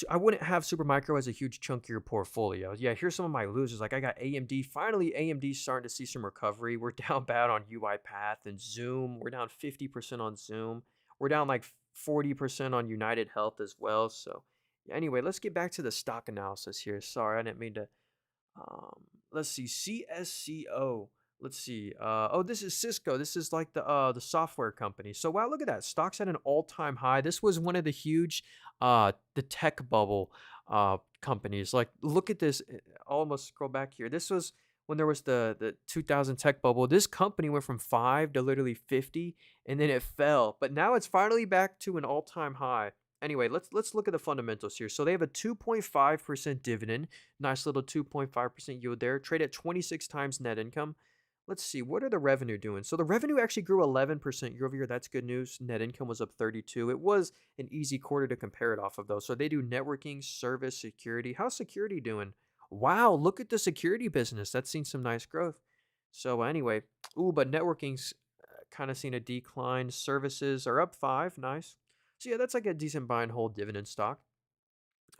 Speaker 1: I wouldn't have super micro as a huge chunk of your portfolio. Yeah, here's some of my losers. Like I got AMD. Finally, AMD starting to see some recovery. We're down bad on UiPath and Zoom. We're down 50% on Zoom. We're down like 40% on United Health as well. So yeah, anyway, let's get back to the stock analysis here. Sorry, I didn't mean to um, let's see, CSCO. Let's see. Oh, this is Cisco. This is like the software company. So wow, look at that. Stocks at an all-time high. This was one of the huge the tech bubble companies. Like look at this. I'll almost scroll back here. This was when there was the 2000 tech bubble. This company went from 5 to literally 50 and then it fell. But now it's finally back to an all-time high. Anyway, let's look at the fundamentals here. So they have a 2.5% dividend. Nice little 2.5% yield there. Trade at 26 times net income. Let's see, what are the revenue doing? So the revenue actually grew 11% year over year. That's good news. Net income was up 32. It was an easy quarter to compare it off of though. So they do networking, service, security. How's security doing? Wow, look at the security business. That's seen some nice growth. So anyway, but networking's kind of seen a decline. Services are up 5. Nice. So yeah, that's like a decent buy and hold dividend stock.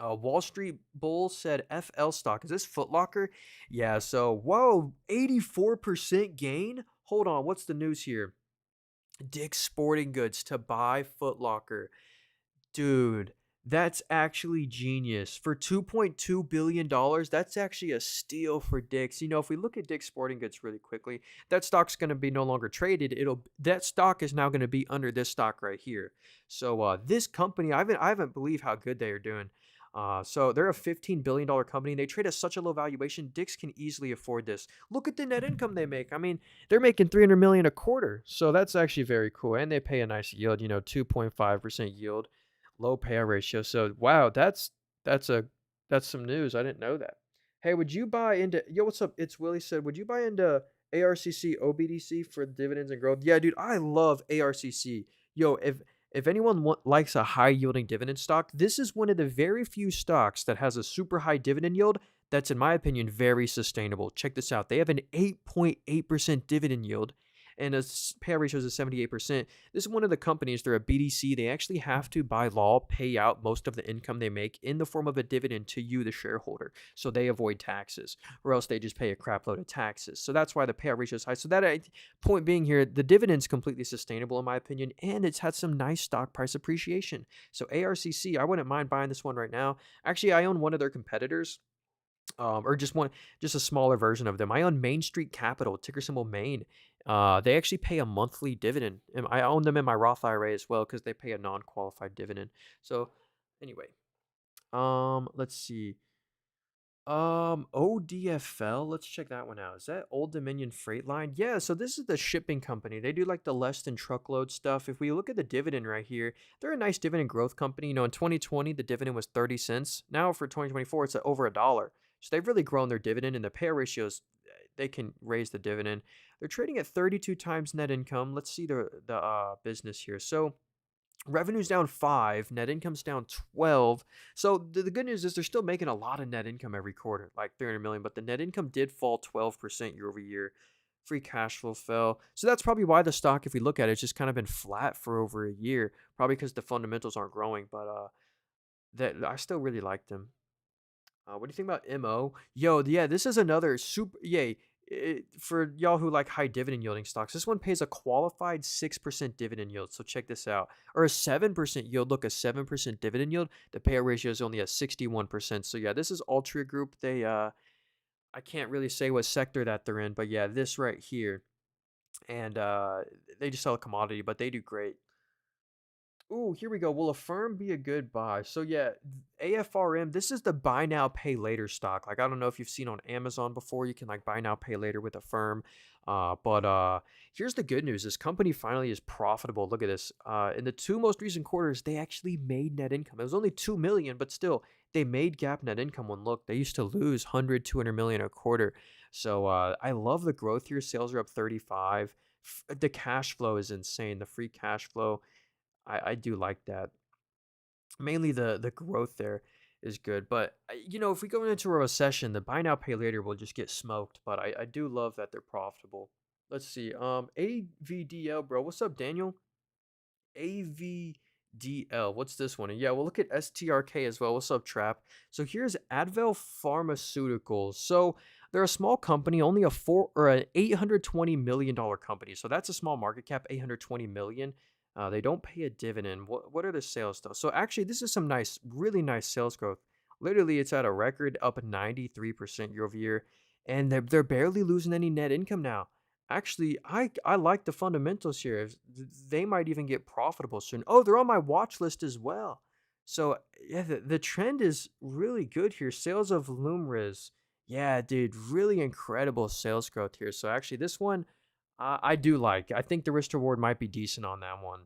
Speaker 1: Wall Street Bull said FL stock. Is this Foot Locker? Yeah, so whoa, 84% gain? Hold on, what's the news here? Dick's Sporting Goods to buy Foot Locker. Dude, that's actually genius. For $2.2 billion, dollars, that's actually a steal for Dick's. You know, if we look at Dick's Sporting Goods really quickly, that stock's going to be no longer traded. That stock is now going to be under this stock right here. So this company, I haven't believed how good they are doing. So they're a $15 billion company. They trade at such a low valuation. Dick's can easily afford this. Look at the net income they make. I mean, they're making 300 million a quarter. So that's actually very cool. And they pay a nice yield, 2.5% yield, low payout ratio. So wow, that's a that's some news. I didn't know that. Hey, would you buy into yo? What's up? It's Willie said. Would you buy into ARCC OBDC for dividends and growth? Yeah, dude, I love ARCC. Yo, if anyone likes a high yielding dividend stock, this is one of the very few stocks that has a super high dividend yield. That's, in my opinion, very sustainable. Check this out. They have an 8.8% dividend yield and a payout ratio is 78%. This is one of the companies, they're a BDC. They actually have to, by law, pay out most of the income they make in the form of a dividend to you, the shareholder. So they avoid taxes, or else they just pay a crap load of taxes. So that's why the payout ratio is high. So that point being here, the dividend's completely sustainable in my opinion, and it's had some nice stock price appreciation. So ARCC, I wouldn't mind buying this one right now. Actually, I own one of their competitors, or just a smaller version of them. I own Main Street Capital, ticker symbol Main. They actually pay a monthly dividend, and I own them in my Roth IRA as well because they pay a non-qualified dividend. So, anyway, let's see. ODFL, let's check that one out. Is that Old Dominion Freight Line? Yeah, so this is the shipping company. They do like the less than truckload stuff. If we look at the dividend right here, they're a nice dividend growth company. In 2020, the dividend was 30 cents. Now for 2024, it's at over $1. So they've really grown their dividend, and the payout ratios, they can raise the dividend. They're trading at 32 times net income. Let's see the business here. So revenue's down 5, net income's down 12. So the good news is they're still making a lot of net income every quarter, like 300 million, but the net income did fall 12% year over year. Free cash flow fell. So that's probably why the stock, if we look at it, it's just kind of been flat for over a year, probably because the fundamentals aren't growing, but that I still really like them. What do you think about MO? Yo, yeah, this is another super. Yay. For y'all who like high dividend yielding stocks, this one pays a qualified 6% dividend yield. So check this out. Or a 7% yield. Look, a 7% dividend yield. The payout ratio is only at 61%. So yeah, this is Altria Group. I can't really say what sector that they're in, but yeah, this right here. And they just sell a commodity, but they do great. Ooh, here we go. Will Affirm be a good buy? So yeah, AFRM, this is the buy now, pay later stock. Like I don't know if you've seen on Amazon before, you can like buy now, pay later with Affirm. But here's the good news. This company finally is profitable. Look at this. In the two most recent quarters, they actually made net income. It was only 2 million, but still they made gap net income when look, they used to lose 100, 200 million a quarter. So I love the growth here. Sales are up 35. The cash flow is insane. The free cash flow I do like that. Mainly the growth there is good, but if we go into a recession, the buy now pay later will just get smoked. But I do love that they're profitable. Let's see. AVDL, bro. What's up, Daniel? AVDL. What's this one? And yeah, we'll look at STRK as well. What's up, Trap? So here's Advil Pharmaceuticals. So they're a small company, only a four or an $820 million company. So that's a small market cap, 820 million. They don't pay a dividend. What are the sales though? So actually, this is some nice, really nice sales growth. Literally, it's at a record up 93% year over year, and they're barely losing any net income now. Actually, I like the fundamentals here. They might even get profitable soon. Oh, they're on my watch list as well. So yeah, the trend is really good here. Sales of Lumriz, yeah, dude, really incredible sales growth here. So actually, this one I do like. I think the risk reward might be decent on that one.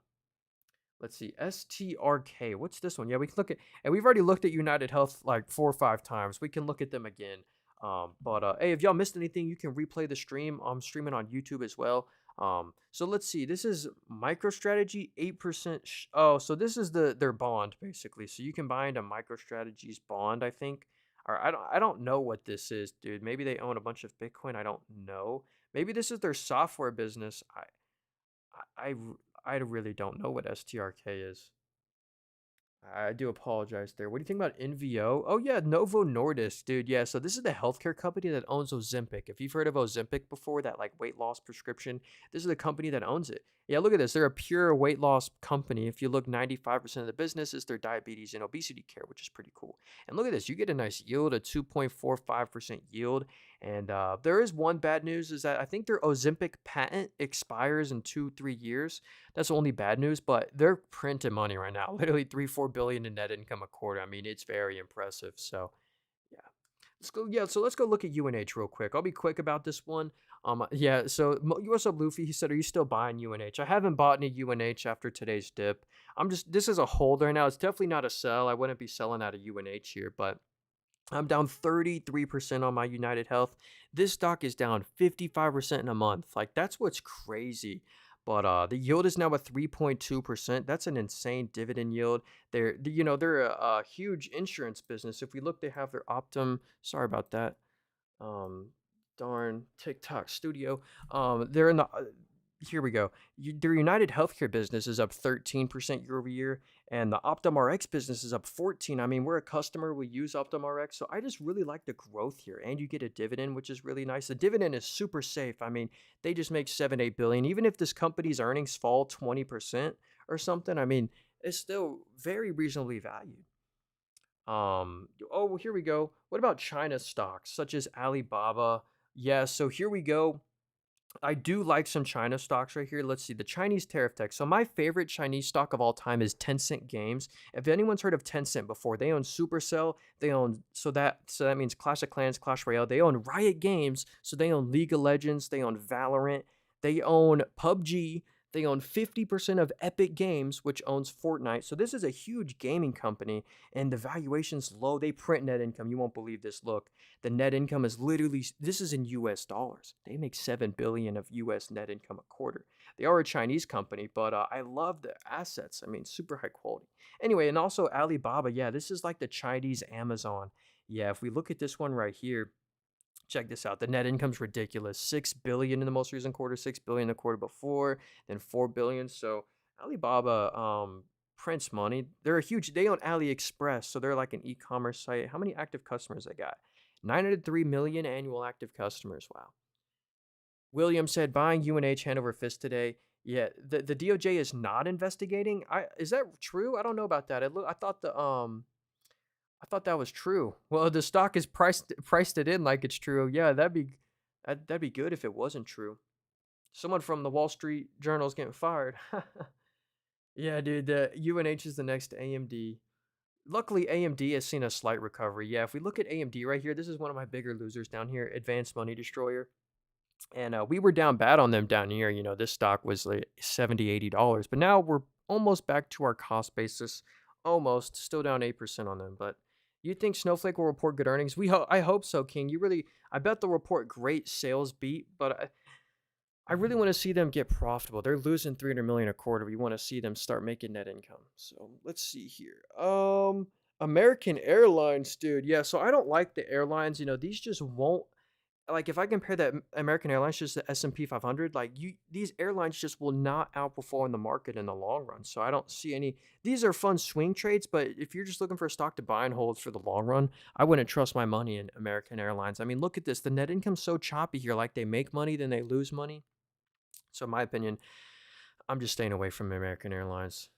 Speaker 1: Let's see, STRK. What's this one? Yeah, we can look at, and we've already looked at United Health like 4 or 5 times. We can look at them again. But hey, if y'all missed anything, you can replay the stream. I'm streaming on YouTube as well. So let's see. This is MicroStrategy 8%. Oh, so this is their bond basically. So you can buy into MicroStrategy's bond, I think. Or I don't know what this is, dude. Maybe they own a bunch of Bitcoin. I don't know. Maybe this is their software business. I, I, I really don't know what STRK is. I do apologize there. What do you think about NVO? Oh yeah, Novo Nordisk, dude. Yeah, so this is the healthcare company that owns Ozempic. If you've heard of Ozempic before, that like weight loss prescription, this is the company that owns it. Yeah, look at this. They're a pure weight loss company. If you look, 95% of the business is their diabetes and obesity care, which is pretty cool. And look at this. You get a nice yield, a 2.45% yield. And there is one bad news is that I think their Ozempic patent expires in 2, 3 years. That's only bad news, but they're printing money right now. Literally 3, 4 billion in net income a quarter. I mean, it's very impressive. So yeah. Let's go. Yeah, so let's go look at UNH real quick. I'll be quick about this one. Yeah. So what's up, Luffy? He said, "Are you still buying UNH?" I haven't bought any UNH after today's dip. I'm just this is a hold right now. It's definitely not a sell. I wouldn't be selling out of UNH here, but I'm down 33% on my United Health. This stock is down 55% in a month. Like that's what's crazy. But the yield is now at 3.2%. That's an insane dividend yield. They're a huge insurance business. If we look, they have their Optum. Sorry about that. Um, darn TikTok Studio. They're in the. Here we go. Their United Healthcare business is up 13% year over year, and the OptumRx business is up 14. I mean, we're a customer. We use OptumRx, so I just really like the growth here. And you get a dividend, which is really nice. The dividend is super safe. I mean, they just make 7, 8 billion. Even if this company's earnings fall 20% or something, I mean, it's still very reasonably valued. Oh, well, here we go. What about China stocks such as Alibaba? Yeah, so here we go. I do like some China stocks right here. Let's see, the Chinese tariff tech. So my favorite Chinese stock of all time is Tencent Games. If anyone's heard of Tencent before, they own Supercell. They own so that means Clash of Clans, Clash Royale. They own Riot Games. So they own League of Legends. They own Valorant. They own PUBG. They own 50% of Epic Games, which owns Fortnite. So this is a huge gaming company, and the valuation's low. They print net income. You won't believe this. Look, the net income is literally, this is in US dollars. They make 7 billion of US net income a quarter. They are a Chinese company, but I love the assets. I mean, super high quality. Anyway, and also Alibaba. Yeah, this is like the Chinese Amazon. Yeah, if we look at this one right here, check this out. The net income's ridiculous. 6 billion in the most recent quarter, 6 billion the quarter before, then 4 billion. So Alibaba prints money. They're a huge, they own AliExpress, so they're like an e-commerce site. How many active customers they got? 903 million annual active customers. Wow. William said buying UNH Hanover Fist today. Yeah, the DOJ is not investigating. Is that true? I don't know about that. I thought that was true. Well, the stock is priced it in like it's true. Yeah, that'd be good if it wasn't true. Someone from the Wall Street Journal is getting fired. Yeah, dude, the UNH is the next AMD. Luckily, AMD has seen a slight recovery. Yeah, if we look at AMD right here, this is one of my bigger losers down here, Advanced Money Destroyer. And we were down bad on them down here. This stock was like 70, $80, but now we're almost back to our cost basis. Almost, still down 8% on them. But you think Snowflake will report good earnings? I hope so, King. I bet they'll report great sales beat, but I really want to see them get profitable. They're losing 300 million a quarter. We want to see them start making net income. So let's see here. American Airlines, dude. Yeah, so I don't like the airlines. These just won't, like, if I compare that American Airlines just to S&P 500, like, these airlines just will not outperform the market in the long run. So I don't see any. These are fun swing trades, but if you're just looking for a stock to buy and hold for the long run, I wouldn't trust my money in American Airlines. I mean, look at this. The net income's so choppy here. Like, they make money, then they lose money. So in my opinion, I'm just staying away from American Airlines.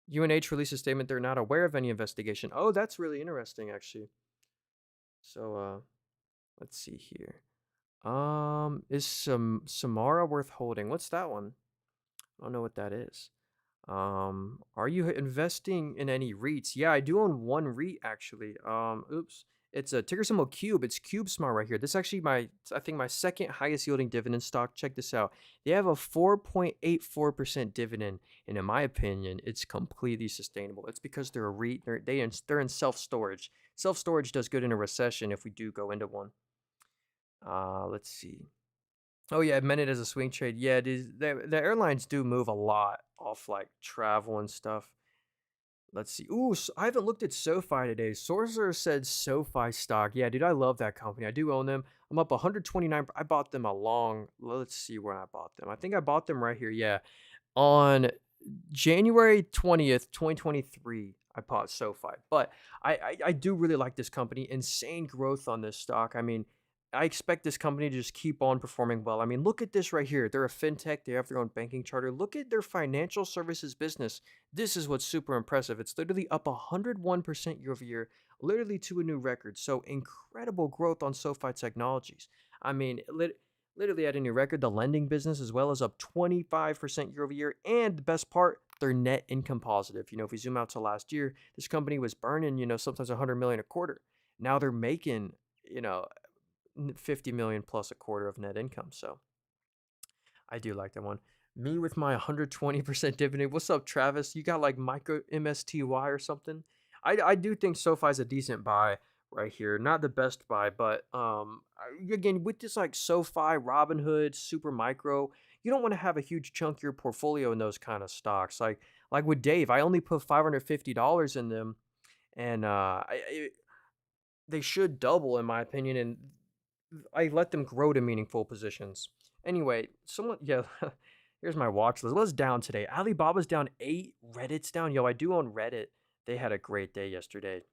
Speaker 1: UNH released a statement they're not aware of any investigation. Oh, that's really interesting, actually. So let's see here. Is Samara worth holding? What's that one? I don't know what that is. Are you investing in any REITs? Yeah, I do own one REIT actually. Oops. It's a ticker symbol Cube. It's CubeSmart right here. This is actually I think my second highest yielding dividend stock. Check this out. They have a 4.84% dividend, and in my opinion, it's completely sustainable. It's because they're a REIT. They're in self storage. Self storage does good in a recession if we do go into one. Let's see. Oh yeah, I meant it as a swing trade. Yeah, it is. The airlines do move a lot off like travel and stuff. Let's see. Ooh, I haven't looked at SoFi today. Sorcerer said SoFi stock. Yeah, dude, I love that company. I do own them. I'm up 129. I bought them a long. Let's see where I bought them. I think I bought them right here. Yeah, on January 20th, 2023, I bought SoFi. But I do really like this company. Insane growth on this stock. I mean, I expect this company to just keep on performing well. I mean, look at this right here. They're a fintech. They have their own banking charter. Look at their financial services business. This is what's super impressive. It's literally up 101% year over year, literally to a new record. So incredible growth on SoFi Technologies. I mean, literally at a new record. The lending business as well is up 25% year over year. And the best part, they're net income positive. If we zoom out to last year, this company was burning, sometimes 100 million a quarter. Now they're making, 50 million plus a quarter of net income. So I do like that one. Me with my 120% dividend. What's up, Travis? You got like micro MSTY or something? I do think SoFi's a decent buy right here. Not the best buy, but again, with this like SoFi, Robinhood, Super Micro, you don't want to have a huge chunk of your portfolio in those kind of stocks. Like with Dave, I only put $550 in them, and they should double in my opinion, and I let them grow to meaningful positions. Anyway, yeah, here's my watch list. What's down today? Alibaba's down 8, Reddit's down. Yo, I do own Reddit. They had a great day yesterday.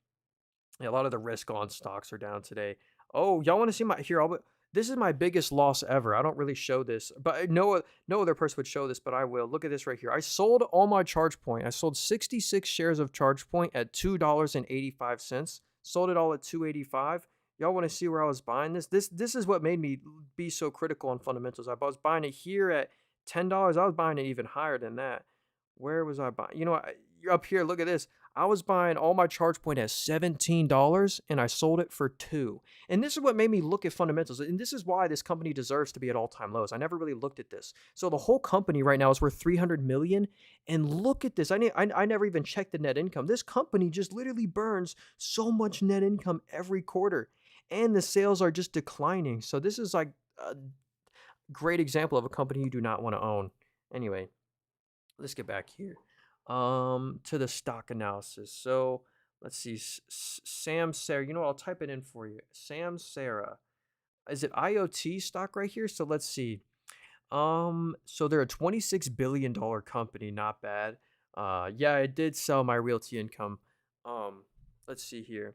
Speaker 1: Yeah, a lot of the risk on stocks are down today. Oh, y'all want to see my here? This is my biggest loss ever. I don't really show this, but no other person would show this, but I will. Look at this right here. I sold all my ChargePoint. I sold 66 shares of ChargePoint at $2.85. Sold it all at 285. Y'all want to see where I was buying this? This is what made me be so critical on fundamentals. I was buying it here at $10. I was buying it even higher than that. Where was I buying? You're up here. Look at this. I was buying all my ChargePoint at $17 and I sold it for 2. And this is what made me look at fundamentals. And this is why this company deserves to be at all-time lows. I never really looked at this. So the whole company right now is worth 300 million. And look at this. I never even checked the net income. This company just literally burns so much net income every quarter. And the sales are just declining. So this is like a great example of a company you do not want to own. Anyway, let's get back here to the stock analysis. So let's see. Sam Sarah. I'll type it in for you. Sam Sarah. Is it IoT stock right here? So let's see. So they're a $26 billion company. Not bad. Yeah, I did sell my realty income. Let's see here.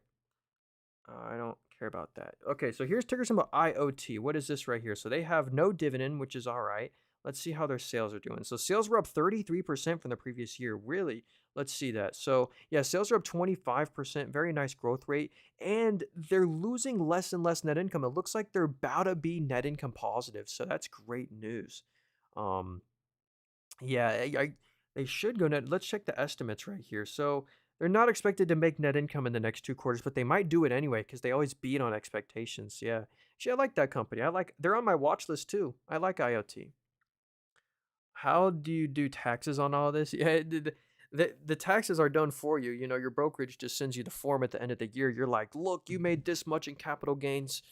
Speaker 1: I don't care about that. Okay, so here's ticker symbol IoT. What is this right here? So they have no dividend, which is all right. Let's see how their sales are doing. So sales were up 33% from the previous year. Really? Let's see that. So yeah, sales are up 25%. Very nice growth rate. And they're losing less and less net income. It looks like they're about to be net income positive. So that's great news. Um, yeah, They should go net. Let's check the estimates right here. So they're not expected to make net income in the next 2 quarters, but they might do it anyway because they always beat on expectations. Yeah. Actually, I like that company. They're on my watch list too. I like IoT. How do you do taxes on all this? Yeah, the taxes are done for you. You know, your brokerage just sends you the form at the end of the year. You're like, look, you made this much in capital gains.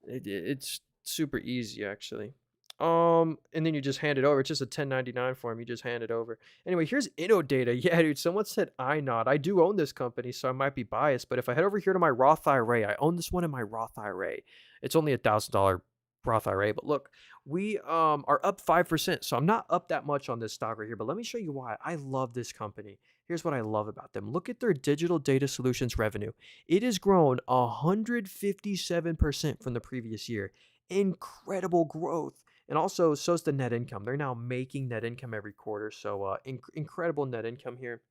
Speaker 1: It's super easy actually. And then you just hand it over. It's just a 1099 form. You just hand it over. Anyway, here's Innodata. Yeah, dude. Someone said I nod. I do own this company, so I might be biased. But if I head over here to my Roth IRA, I own this one in my Roth IRA. It's only $1,000 Roth IRA, but look, we are up 5%. So I'm not up that much on this stock right here. But let me show you why. I love this company. Here's what I love about them. Look at their digital data solutions revenue. It has grown 157% from the previous year. Incredible growth. And also, so's the net income. They're now making net income every quarter. So, incredible net income here.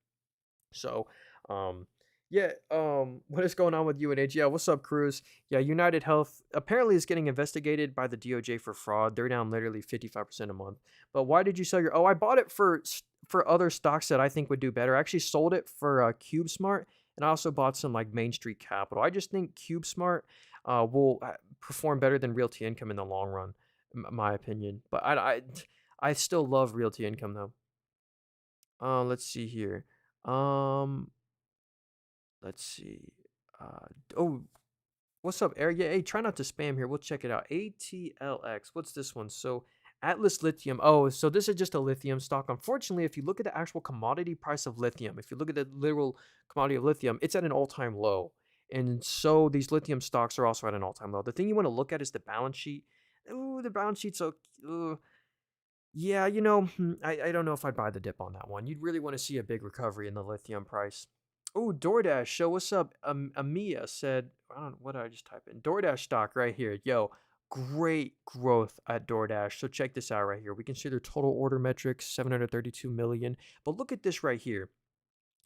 Speaker 1: So, um, yeah, what is going on with UNH? Yeah, what's up, Cruz? Yeah, United Health apparently is getting investigated by the DOJ for fraud. They're down literally 55% a month. But why did you sell your? Oh, I bought it for other stocks that I think would do better. I actually sold it for CubeSmart, and I also bought some like Main Street Capital. I just think CubeSmart will perform better than Realty Income in the long run, my opinion. But I still love Realty Income though. Let's see here. Um, let's see. Uh, oh, what's up, Eric? Yeah, hey, try not to spam here. We'll check it out. ATLX. What's this one? So, Atlas Lithium. Oh, so this is just a lithium stock. Unfortunately, if you look at the actual commodity price of lithium, if you look at the literal commodity of lithium, it's at an all-time low. And so these lithium stocks are also at an all-time low. The thing you want to look at is the balance sheet. Ooh, the balance sheet's so. Yeah, I don't know if I'd buy the dip on that one. You'd really want to see a big recovery in the lithium price. Oh, DoorDash. Show what's up? Amia said, I don't know, what did I just type in? DoorDash stock right here. Yo, great growth at DoorDash. So check this out right here. We can see their total order metrics, 732 million. But look at this right here.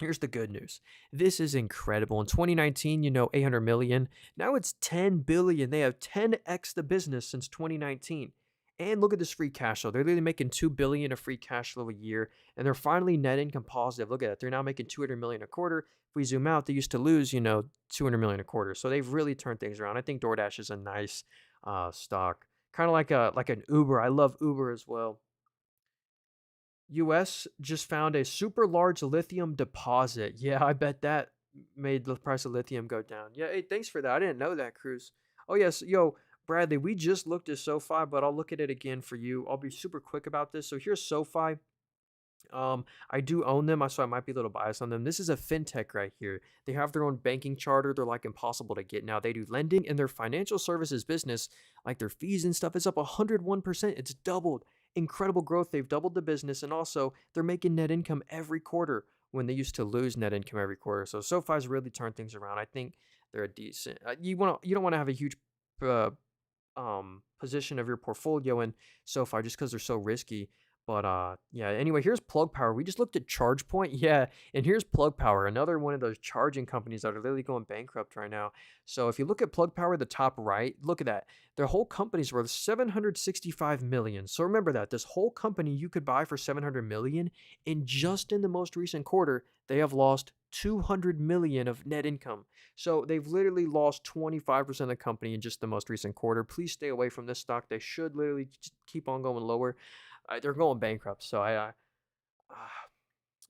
Speaker 1: Here's the good news. This is incredible. In 2019, 800 million. Now it's 10 billion. They have 10x the business since 2019. And look at this free cash flow. They're literally making 2 billion of free cash flow a year, and they're finally net income positive. Look at that. They're now making 200 million a quarter. If we zoom out, they used to lose, 200 million a quarter. So they've really turned things around. I think DoorDash is a nice stock. Kind of like an Uber. I love Uber as well. US just found a super large lithium deposit. Yeah, I bet that made the price of lithium go down. Yeah, hey, thanks for that. I didn't know that, Cruz. Oh, yes. Yo, Bradley, we just looked at SoFi, but I'll look at it again for you. I'll be super quick about this. So here's SoFi. I do own them, so I might be a little biased on them. This is a fintech right here. They have their own banking charter. They're like impossible to get now. They do lending, and their financial services business, like their fees and stuff, is up 101%. It's doubled. Incredible growth. They've doubled the business, and also they're making net income every quarter when they used to lose net income every quarter. So SoFi's really turned things around. I think they're a decent. You don't want to have a huge uh, position of your portfolio in SoFi just because they're so risky. But yeah, anyway, here's Plug Power. We just looked at ChargePoint. Yeah, and here's Plug Power, another one of those charging companies that are literally going bankrupt right now. So if you look at Plug Power, the top right, look at that. Their whole company's worth 765 million. So remember that this whole company you could buy for 700 million, and just in the most recent quarter, they have lost 200 million of net income. So they've literally lost 25% of the company in just the most recent quarter. Please stay away from this stock. They should literally just keep on going lower. They're going bankrupt. So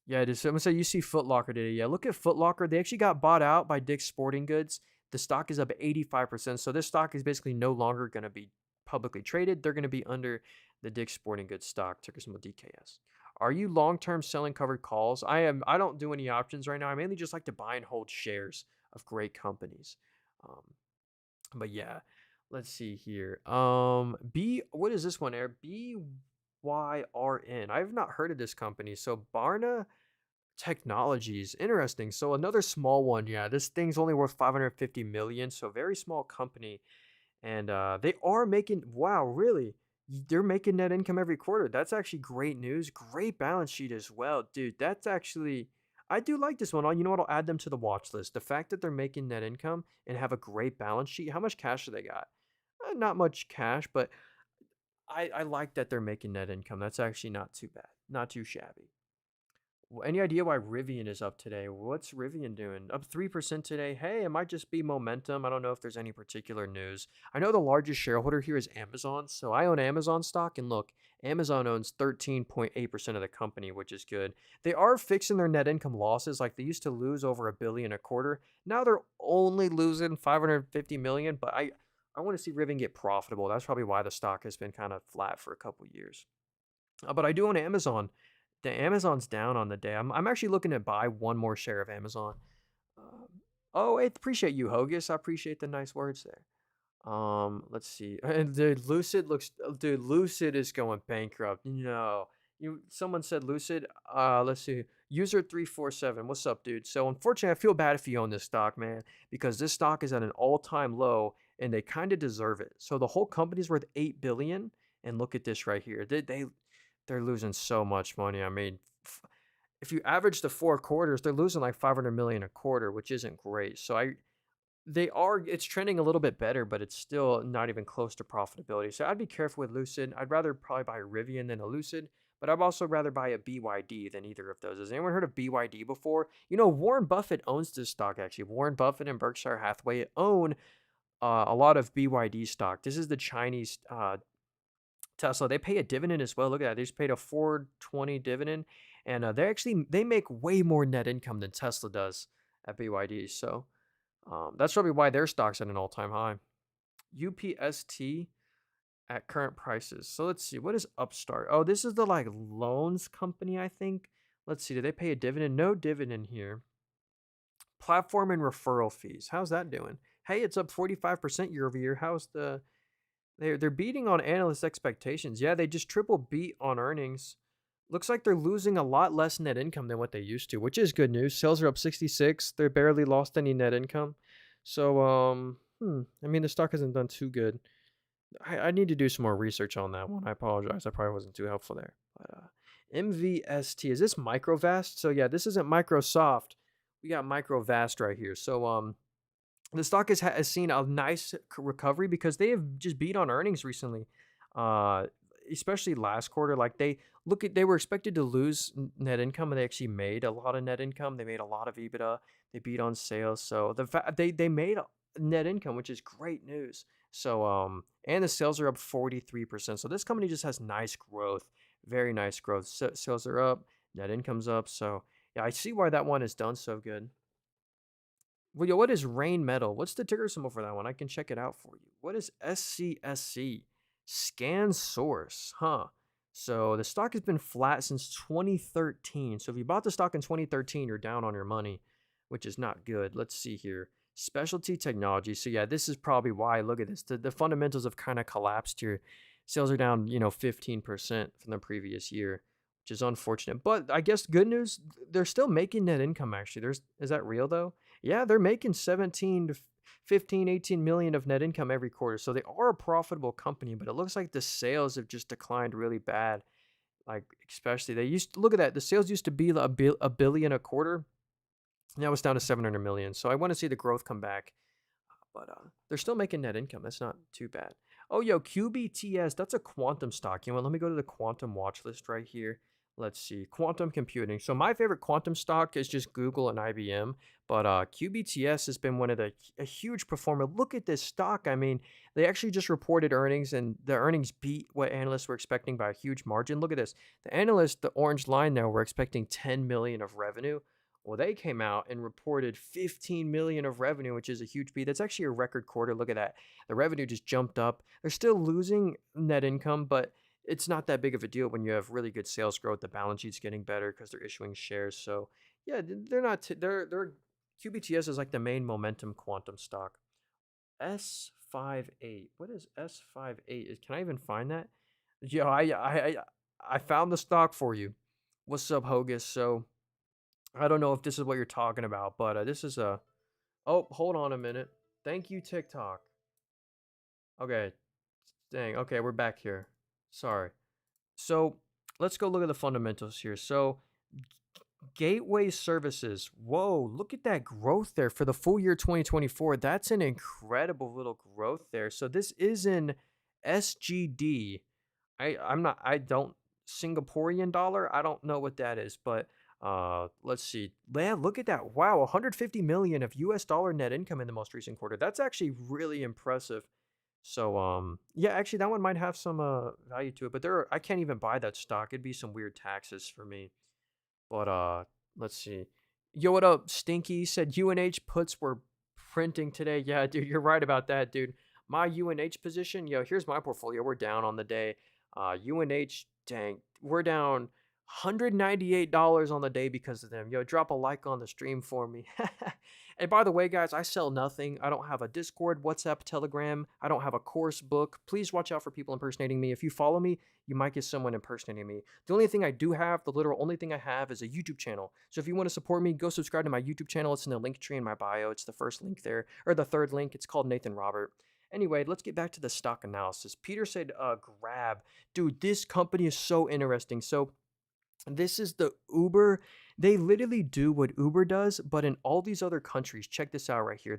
Speaker 1: yeah, it is. I'm gonna say you see Foot Locker today. Yeah, look at Foot Locker. They actually got bought out by Dick's Sporting Goods. The stock is up 85%. So this stock is basically no longer going to be publicly traded. They're going to be under the Dick's Sporting Goods stock, ticker symbol DKS. Are you long-term selling covered calls? I am. I don't do any options right now. I mainly just like to buy and hold shares of great companies. Um, but yeah, let's see here. What is this one, Air? BYRN. I've not heard of this company. So Barna Technologies. Interesting. So another small one. Yeah, this thing's only worth 550 million. So very small company. And they are making, wow, really? They're making net income every quarter. That's actually great news. Great balance sheet as well. Dude, that's actually, I do like this one. You know what? I'll add them to the watch list. The fact that they're making net income and have a great balance sheet. How much cash do they got? Not much cash, but I like that they're making net income. That's actually not too bad. Not too shabby. Any idea why Rivian is up today? What's Rivian doing? Up 3% today. Hey, it might just be momentum. I don't know if there's any particular news. I know the largest shareholder here is Amazon. So I own Amazon stock. And look, Amazon owns 13.8% of the company, which is good. They are fixing their net income losses. Like they used to lose over a billion a quarter. Now they're only losing 550 million. But I want to see Rivian get profitable. That's probably why the stock has been kind of flat for a couple years. But I do own Amazon. The Amazon's down on the day. I'm actually looking to buy one more share of Amazon. Um, oh, I appreciate you, Hogus. I appreciate the nice words there. Let's see. And dude, Lucid looks. Dude, Lucid is going bankrupt. No, Someone said Lucid. Let's see. User 347. What's up, dude? So unfortunately, I feel bad if you own this stock, man, because this stock is at an all-time low, and they kind of deserve it. So the whole company's worth 8 billion, and look at this right here. They're losing so much money. I mean, if you average the 4 quarters, they're losing like 500 million a quarter, which isn't great. So it's trending a little bit better, but it's still not even close to profitability. So I'd be careful with Lucid. I'd rather probably buy a Rivian than a Lucid, but I'd also rather buy a BYD than either of those. Has anyone heard of BYD before? Warren Buffett owns this stock actually. Warren Buffett and Berkshire Hathaway own a lot of BYD stock. This is the Chinese Tesla. They pay a dividend as well. Look at that. They just paid a 420 dividend, and they make way more net income than Tesla does at BYD. So that's probably why their stock's at an all-time high. UPST at current prices. So let's see. What is Upstart? Oh, this is the like loans company, I think. Let's see. Do they pay a dividend? No dividend here. Platform and referral fees. How's that doing? Hey, it's up 45% year over year. How's they're beating on analyst expectations. Yeah, they just triple beat on earnings. Looks like they're losing a lot less net income than what they used to, which is good news. Sales are up 66. They barely lost any net income. So, I mean, the stock hasn't done too good. I need to do some more research on that one. I apologize. I probably wasn't too helpful there. But MVST, is this Microvast? So yeah, this isn't Microsoft. We got Microvast right here. So the stock has seen a nice recovery because they have just beat on earnings recently, uh, especially last quarter. Like they were expected to lose net income, and they actually made a lot of net income. They made a lot of EBITDA. They beat on sales, so they made net income, which is great news. So and the sales are up 43%. So this company just has nice growth, very nice growth. Sales are up, net income's up. So yeah, I see why that one has done so good. Well, yo, what is Rain Metal? What's the ticker symbol for that one? I can check it out for you. What is SCSC? Scan Source, huh? So the stock has been flat since 2013. So if you bought the stock in 2013, you're down on your money, which is not good. Let's see here. Specialty technology. So yeah, this is probably why. Look at this. The fundamentals have kind of collapsed here. Sales are down, 15% from the previous year, which is unfortunate. But I guess good news, they're still making net income actually. Is that real though? Yeah, they're making 17 to 15, 18 million of net income every quarter. So they are a profitable company, but it looks like the sales have just declined really bad. Like, especially, look at that. The sales used to be a billion a quarter. Now it's down to 700 million. So I want to see the growth come back. But they're still making net income. That's not too bad. Oh, yo, QBTS, that's a quantum stock. Let me go to the quantum watch list right here. Let's see, quantum computing. So my favorite quantum stock is just Google and IBM, but QBTS has been a huge performer. Look at this stock. I mean, they actually just reported earnings, and the earnings beat what analysts were expecting by a huge margin. Look at this. The analysts, the orange line there, were expecting 10 million of revenue. Well, they came out and reported 15 million of revenue, which is a huge beat. That's actually a record quarter. Look at that. The revenue just jumped up. They're still losing net income, but it's not that big of a deal when you have really good sales growth. The balance sheet's getting better because they're issuing shares. So yeah, they're not. They're QBTS is like the main momentum quantum stock. S58. What is S58? Can I even find that? Yo, I found the stock for you. What's up, Hogus? So I don't know if this is what you're talking about, but this is a. Oh, hold on a minute. Thank you, TikTok. Okay, dang. Okay, we're back here. Sorry. So let's go look at the fundamentals here. So gateway services. Whoa, look at that growth there for the full year 2024. That's an incredible little growth there. So this is in SGD. I don't Singaporean dollar. I don't know what that is, but Let's see. Man, look at that. Wow, 150 million of US dollar net income in the most recent quarter. That's actually really impressive. So yeah, actually that one might have some value to it, but I can't even buy that stock. It'd be some weird taxes for me. But let's see. Yo, what up, Stinky? Said UNH puts were printing today. Yeah, dude, you're right about that, dude. My UNH position, yo, here's my portfolio. We're down on the day. UNH, dang, we're down $198 on the day because of them. Yo, drop a like on the stream for me. And by the way, guys, I sell nothing. I don't have a Discord, WhatsApp, Telegram. I don't have a course book. Please watch out for people impersonating me. If you follow me, you might get someone impersonating me. The only thing I do have, the literal only thing I have, is a YouTube channel. So if you want to support me, go subscribe to my YouTube channel. It's in the link tree in my bio. It's the first link there, or the third link. It's called Nathan Robert. Anyway, let's get back to the stock analysis. Peter said, grab. Dude, this company is so interesting. So this is the Uber. They literally do what Uber does, but in all these other countries. Check this out right here.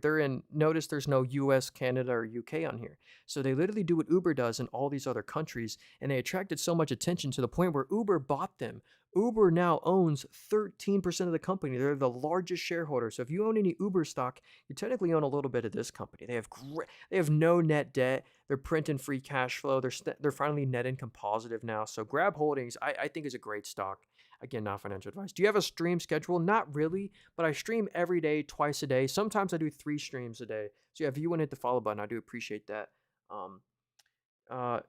Speaker 1: Notice there's no US, Canada, or UK on here. So they literally do what Uber does in all these other countries, and they attracted so much attention to the point where Uber bought them. Uber now owns 13% of the company. They're the largest shareholder. So if you own any Uber stock, you technically own a little bit of this company. They have no net debt. They're printing free cash flow. They're finally net income positive now. So Grab Holdings, I think, is a great stock. Again, not financial advice. Do you have a stream schedule? Not really, but I stream every day, twice a day. Sometimes I do 3 streams a day. So yeah, if you want to hit the follow button, I do appreciate that. Um,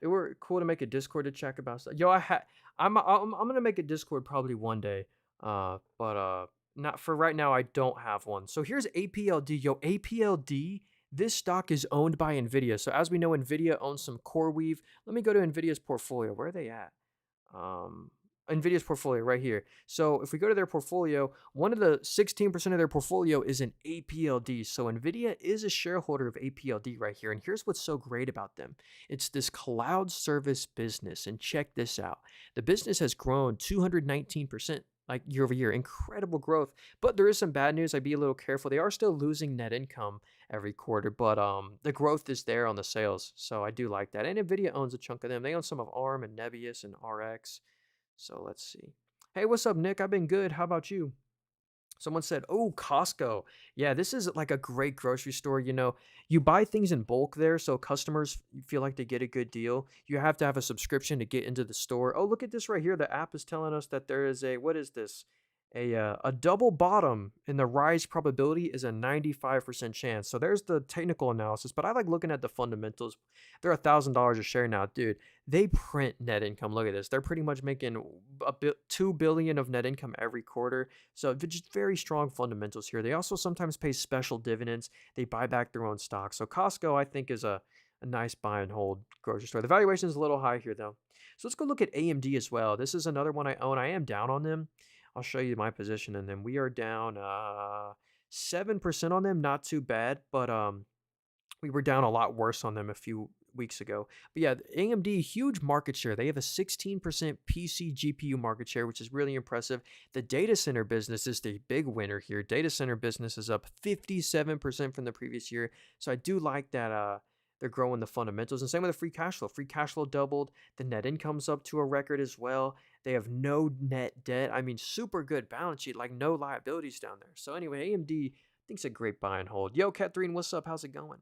Speaker 1: it were cool to make a Discord to check about stuff. Yo, I'm gonna make a Discord probably one day. But not for right now. I don't have one. So here's APLD. Yo, APLD. This stock is owned by Nvidia. So as we know, Nvidia owns some CoreWeave. Let me go to Nvidia's portfolio. Where are they at? Um, Nvidia's portfolio right here. So if we go to their portfolio, one of the 16% of their portfolio is in APLD. So Nvidia is a shareholder of APLD right here. And here's what's so great about them. It's this cloud service business. And check this out. The business has grown 219% like year over year. Incredible growth. But there is some bad news. I'd be a little careful. They are still losing net income every quarter, but the growth is there on the sales. So I do like that. And Nvidia owns a chunk of them. They own some of ARM and Nebius and RX. So let's see. Hey, what's up, Nick? I've been good. How about you? Someone said, "Oh, Costco. Yeah, this is like a great grocery store. You buy things in bulk there, so customers feel like they get a good deal. You have to have a subscription to get into the store. Oh, look at this right here. The app is telling us that there is what is this? A double bottom, and the rise probability is a 95% chance. So there's the technical analysis, but I like looking at the fundamentals. They're $1,000 a share now, dude. They print net income. Look at this. They're pretty much making 2 billion of net income every quarter. So just very strong fundamentals here. They also sometimes pay special dividends. They buy back their own stock. So Costco, I think, is a nice buy and hold grocery store. The valuation is a little high here, though. So let's go look at AMD as well. This is another one I own. I am down on them. I'll show you my position, and then we are down 7% on them. Not too bad, but we were down a lot worse on them a few weeks ago. But yeah, AMD, huge market share. They have a 16% PC GPU market share, which is really impressive. The data center business is the big winner here. Data center business is up 57% from the previous year. So I do like that they're growing the fundamentals. And same with the free cash flow. Free cash flow doubled. The net income's up to a record as well. They have no net debt. I mean, super good balance sheet, like no liabilities down there. So anyway, AMD, I think it's a great buy and hold. Yo, Catherine, what's up? How's it going?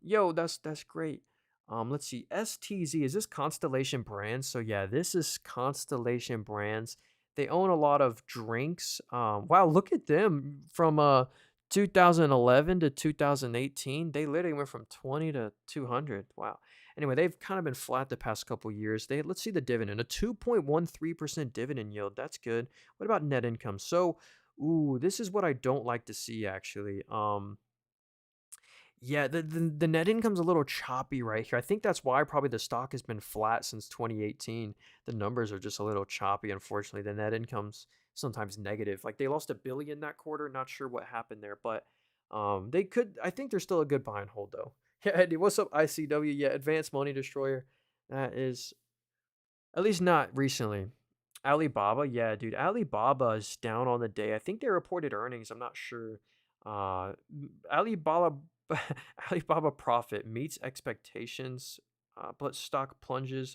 Speaker 1: Yo, that's great. Let's see. STZ, is this Constellation Brands? So yeah, this is Constellation Brands. They own a lot of drinks. Wow, look at them from 2011 to 2018. They literally went from 20 to 200. Wow. Anyway, they've kind of been flat the past couple years. Let's see the dividend. A 2.13% dividend yield. That's good. What about net income? So, ooh, this is what I don't like to see actually. Yeah, the net income's a little choppy right here. I think that's why probably the stock has been flat since 2018. The numbers are just a little choppy, unfortunately. The net income's sometimes negative. Like they lost $1 billion that quarter. Not sure what happened there, but they could. I think they're still a good buy and hold though. Yeah, Eddie, what's up, ICW? Yeah, Advanced Money Destroyer. That is at least not recently. Alibaba, yeah, dude. Alibaba is down on the day. I think they reported earnings. I'm not sure. Alibaba Alibaba profit meets expectations, but stock plunges.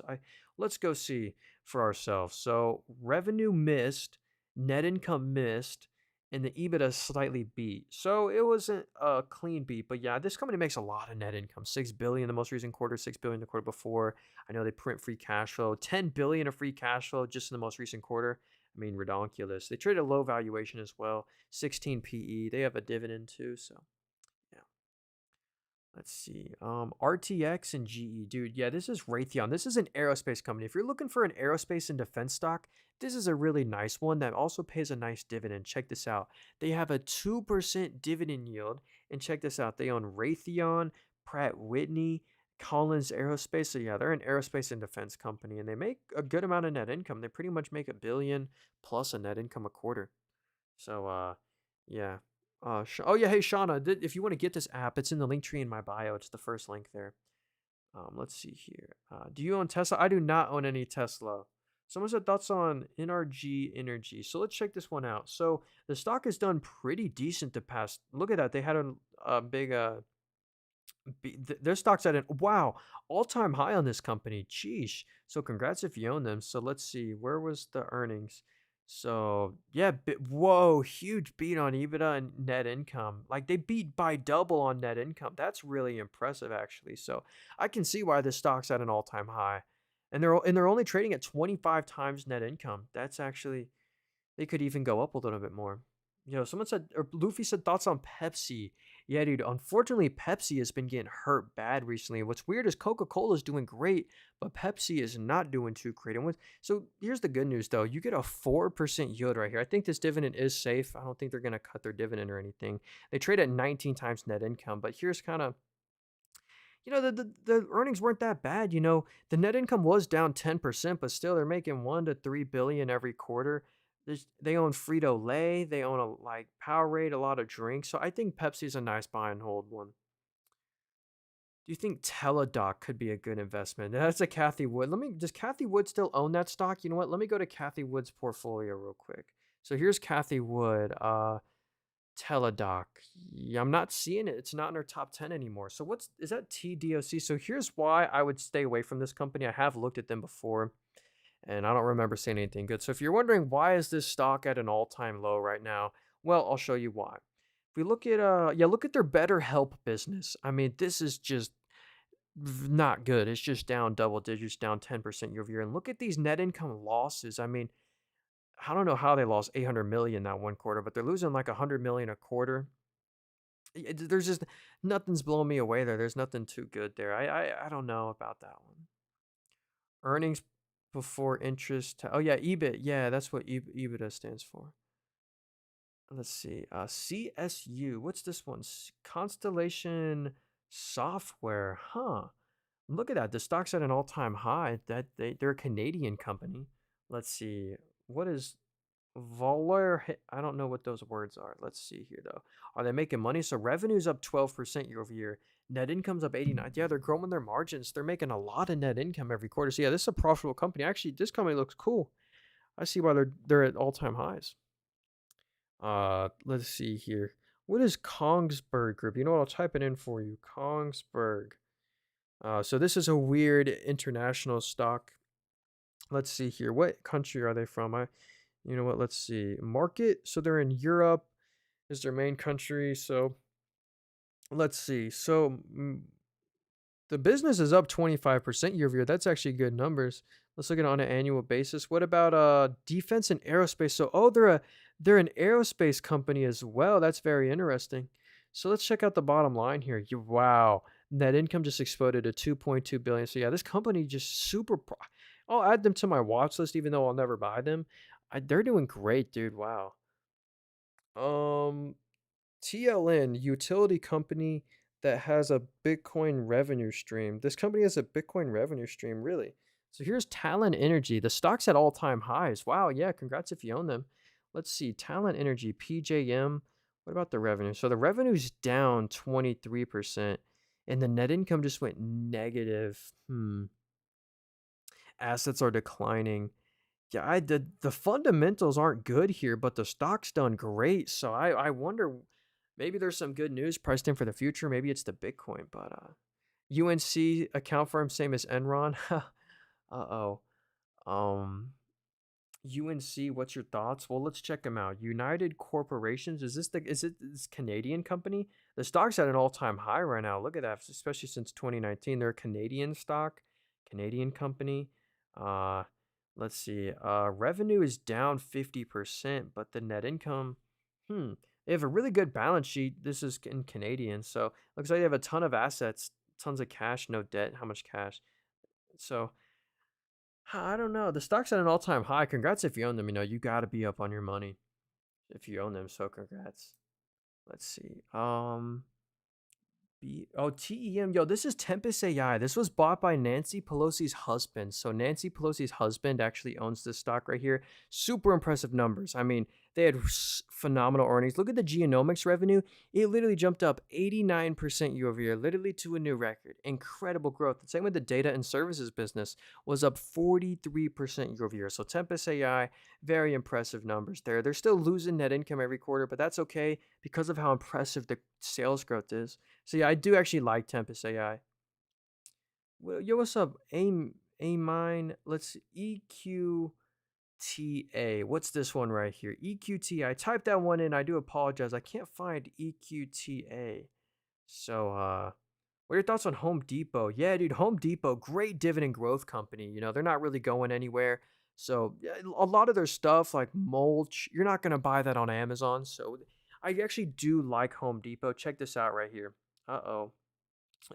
Speaker 1: Let's go see for ourselves. So revenue missed, net income missed, and the EBITDA slightly beat. So it wasn't a clean beat, but yeah, this company makes a lot of net income. 6 billion the most recent quarter, 6 billion the quarter before. I know they print free cash flow, 10 billion of free cash flow just in the most recent quarter. I mean, redonkulous. They trade a low valuation as well, 16 PE. They have a dividend too, so yeah. Let's see. RTX and GE, dude. Yeah, this is Raytheon. This is an aerospace company. If you're looking for an aerospace and defense stock, this is a really nice one that also pays a nice dividend. Check this out. They have a 2% dividend yield. And check this out. They own Raytheon, Pratt Whitney, Collins Aerospace. So yeah, they're an aerospace and defense company, and they make a good amount of net income. They pretty much make a billion plus a net income a quarter. So yeah. Oh yeah, hey Shauna, if you want to get this app, it's in the link tree in my bio. It's the first link there. Let's see here. Do you own Tesla? I do not own any Tesla. Someone said thoughts on NRG Energy. So let's check this one out. So the stock has done pretty decent the past. Look at that. They had a big their stock's at an wow all-time high on this company. Sheesh. So congrats if you own them. So let's see, where was the earnings? So yeah, whoa, huge beat on EBITDA and net income. Like they beat by double on net income. That's really impressive, actually. So I can see why this stock's at an all-time high, and they're only trading at 25 times net income. That's actually they could even go up a little bit more. Someone said, or Luffy said, thoughts on Pepsi. Yeah, dude. Unfortunately, Pepsi has been getting hurt bad recently. What's weird is Coca-Cola is doing great, but Pepsi is not doing too great. So here's the good news, though. You get a 4% yield right here. I think this dividend is safe. I don't think they're going to cut their dividend or anything. They trade at 19 times net income, but here's kind of the earnings weren't that bad. The net income was down 10%, but still they're making 1 to 3 billion every quarter. They own Frito Lay, they own like Powerade, a lot of drinks. So I think Pepsi's a nice buy and hold one. Do you think Teladoc could be a good investment? That's a Kathy Wood. Does Kathy Wood still own that stock? You know what? Let me go to Kathy Wood's portfolio real quick. So here's Kathy Wood. Teladoc. Yeah, I'm not seeing it. It's not in our top 10 anymore. So is that TDOC? So here's why I would stay away from this company. I have looked at them before, and I don't remember seeing anything good. So if you're wondering why is this stock at an all-time low right now, well, I'll show you why. If we look at look at their BetterHelp business. I mean, this is just not good. It's just down double digits, down 10% year over year. And look at these net income losses. I mean, I don't know how they lost 800 million that one quarter, but they're losing like 100 million a quarter. There's just nothing's blowing me away there. There's nothing too good there. I don't know about that one. Earnings before interest. Oh yeah, EBIT. Yeah, that's what EBITDA stands for. Let's see. CSU. What's this one? Constellation Software. Huh. Look at that. The stock's at an all-time high. They're a Canadian company. Let's see. What is Voller? I don't know what those words are. Let's see here though. Are they making money? So revenue's up 12% year over year. Net income's up 89. Yeah, they're growing their margins. They're making a lot of net income every quarter. So yeah, this is a profitable company. Actually, this company looks cool. I see why they're at all-time highs. Let's see here. What is Kongsberg Group? You know what? I'll type it in for you. Kongsberg. So this is a weird international stock. Let's see here. What country are they from? You know what? Let's see. Market. So they're in Europe. Is their main country. So let's see. So the business is up 25% year over year. That's actually good numbers. Let's look at it on an annual basis. What about defense and aerospace? So they're an aerospace company as well. That's very interesting. So let's check out the bottom line here. Wow. Net income just exploded to 2.2 billion. So yeah, this company just I'll add them to my watch list even though I'll never buy them. They're doing great, dude. Wow. TLN, utility company that has a Bitcoin revenue stream. This company has a Bitcoin revenue stream, really. So here's Talon Energy. The stock's at all-time highs. Wow, yeah, congrats if you own them. Let's see, Talon Energy, PJM. What about the revenue? So the revenue's down 23%, and the net income just went negative. Assets are declining. Yeah, the fundamentals aren't good here, but the stock's done great. So I wonder, maybe there's some good news priced in for the future. Maybe it's the Bitcoin, but UNC account firm same as Enron. Uh-oh. Um UNC, what's your thoughts? Well, let's check them out. United Corporations, is it this Canadian company? The stock's at an all-time high right now. Look at that, especially since 2019. They're a Canadian stock, Canadian company. Uh, let's see. Revenue is down 50%, but the net income, hmm, they have a really good balance sheet. This is in Canadian, so looks like they have a ton of assets, tons of cash, no debt. How much cash? So I don't know. The stock's at an all-time high. Congrats if you own them. You got to be up on your money if you own them. So congrats. Let's see. TEM. Yo, this is Tempest AI. This was bought by Nancy Pelosi's husband. So Nancy Pelosi's husband actually owns this stock right here. Super impressive numbers. I mean, they had phenomenal earnings. Look at the genomics revenue. It literally jumped up 89% year over year, literally to a new record. Incredible growth. The same with the data and services business was up 43% year over year. So Tempest AI, very impressive numbers there. They're still losing net income every quarter, but that's okay because of how impressive the sales growth is. So yeah, I do actually like Tempest AI. Well, yo, what's up? A mine. Let's EQTA. What's this one right here? EQTA. I typed that one in. I do apologize. I can't find EQTA. So what are your thoughts on Home Depot? Yeah, dude, Home Depot, great dividend growth company. They're not really going anywhere. So yeah, a lot of their stuff like mulch, you're not gonna buy that on Amazon. So I actually do like Home Depot. Check this out right here. Uh-oh.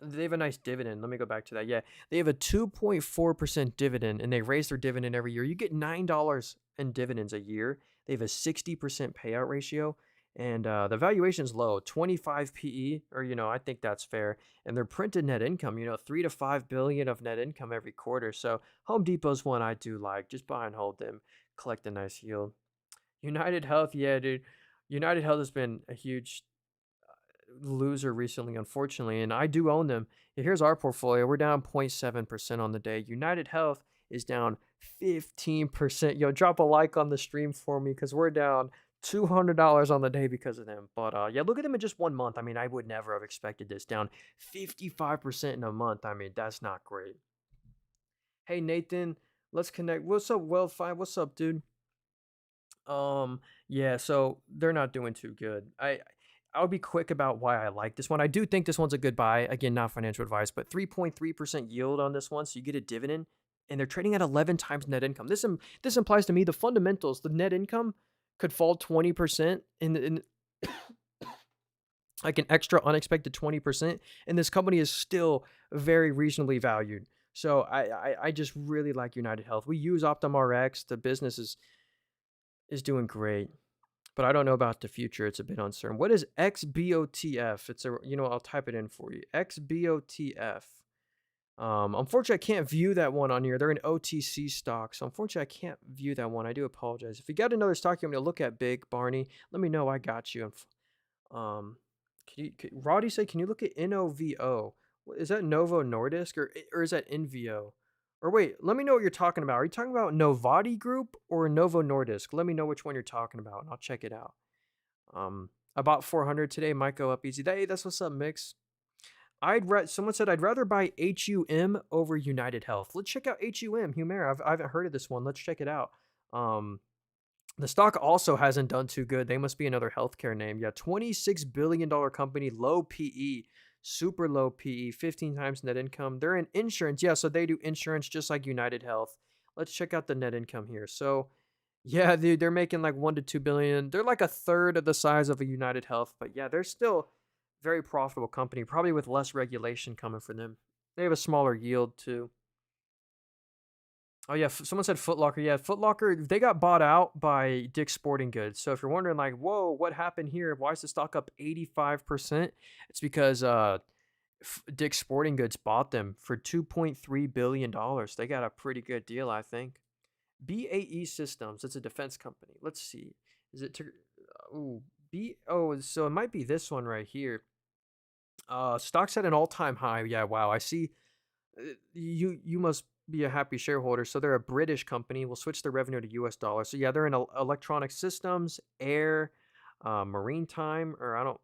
Speaker 1: They have a nice dividend. Let me go back to that. Yeah, they have a 2.4% dividend, and they raise their dividend every year. You get $9 in dividends a year. They have a 60% payout ratio, and the valuation's low, 25 PE, or I think that's fair. And their printed net income, 3 to 5 billion of net income every quarter. So Home Depot's one I do like. Just buy and hold them, collect a nice yield. United Health, yeah, dude. United Health has been a huge loser recently, unfortunately, and I do own them. Here's our portfolio. We're down 0.7% on the day. United Health is down 15%. Yo, drop a like on the stream for me because we're down $200 on the day because of them. But yeah, look at them in just 1 month. I mean, I would never have expected this. Down 55% in a month. I mean, that's not great. Hey, Nathan, let's connect. What's up, Well5? What's up, dude? Yeah, so they're not doing too good. I'll be quick about why I like this one. I do think this one's a good buy. Again, not financial advice, but 3.3% yield on this one, so you get a dividend, and they're trading at 11 times net income. This implies to me the fundamentals, the net income could fall 20% in like an extra unexpected 20%, and this company is still very reasonably valued. So I just really like United Health. We use OptumRx. The business is doing great, but I don't know about the future. It's a bit uncertain. What is XBOTF? I'll type it in for you. XBOTF. Unfortunately, I can't view that one on here. They're an OTC stock, so unfortunately, I can't view that one. I do apologize. If you got another stock you want me to look at, Big Barney, let me know. I got you. Um, Roddy say, can you look at NOVO? Is that Novo Nordisk or is that NVO? Or wait, let me know what you're talking about. Are you talking about Novati Group or Novo Nordisk? Let me know which one you're talking about, and I'll check it out. About 400 today might go up easy. Hey, that's what's up, Mix. Someone said I'd rather buy HUM over United Health. Let's check out Humira. I haven't heard of this one. Let's check it out. The stock also hasn't done too good. They must be another healthcare name. Yeah, $26 billion company, low PE, super low PE, 15 times net income. They're in insurance. Yeah, so they do insurance just like United Health. Let's check out the net income here. So, yeah, they're making like 1 to 2 billion. They're like a third of the size of a United Health, but yeah, they're still very profitable company, probably with less regulation coming for them. They have a smaller yield too. Oh yeah, someone said Foot Locker. Yeah, Foot Locker, they got bought out by Dick's Sporting Goods. So if you're wondering like, whoa, what happened here? Why is the stock up 85%? It's because Dick's Sporting Goods bought them for $2.3 billion. They got a pretty good deal, I think. BAE Systems, it's a defense company. Let's see. Is it so it might be this one right here. Stock's at an all-time high. Yeah, wow. I see. You must be a happy shareholder. So they're a British company. We'll switch their revenue to US dollars. So yeah, they're in electronic systems, air, maritime, or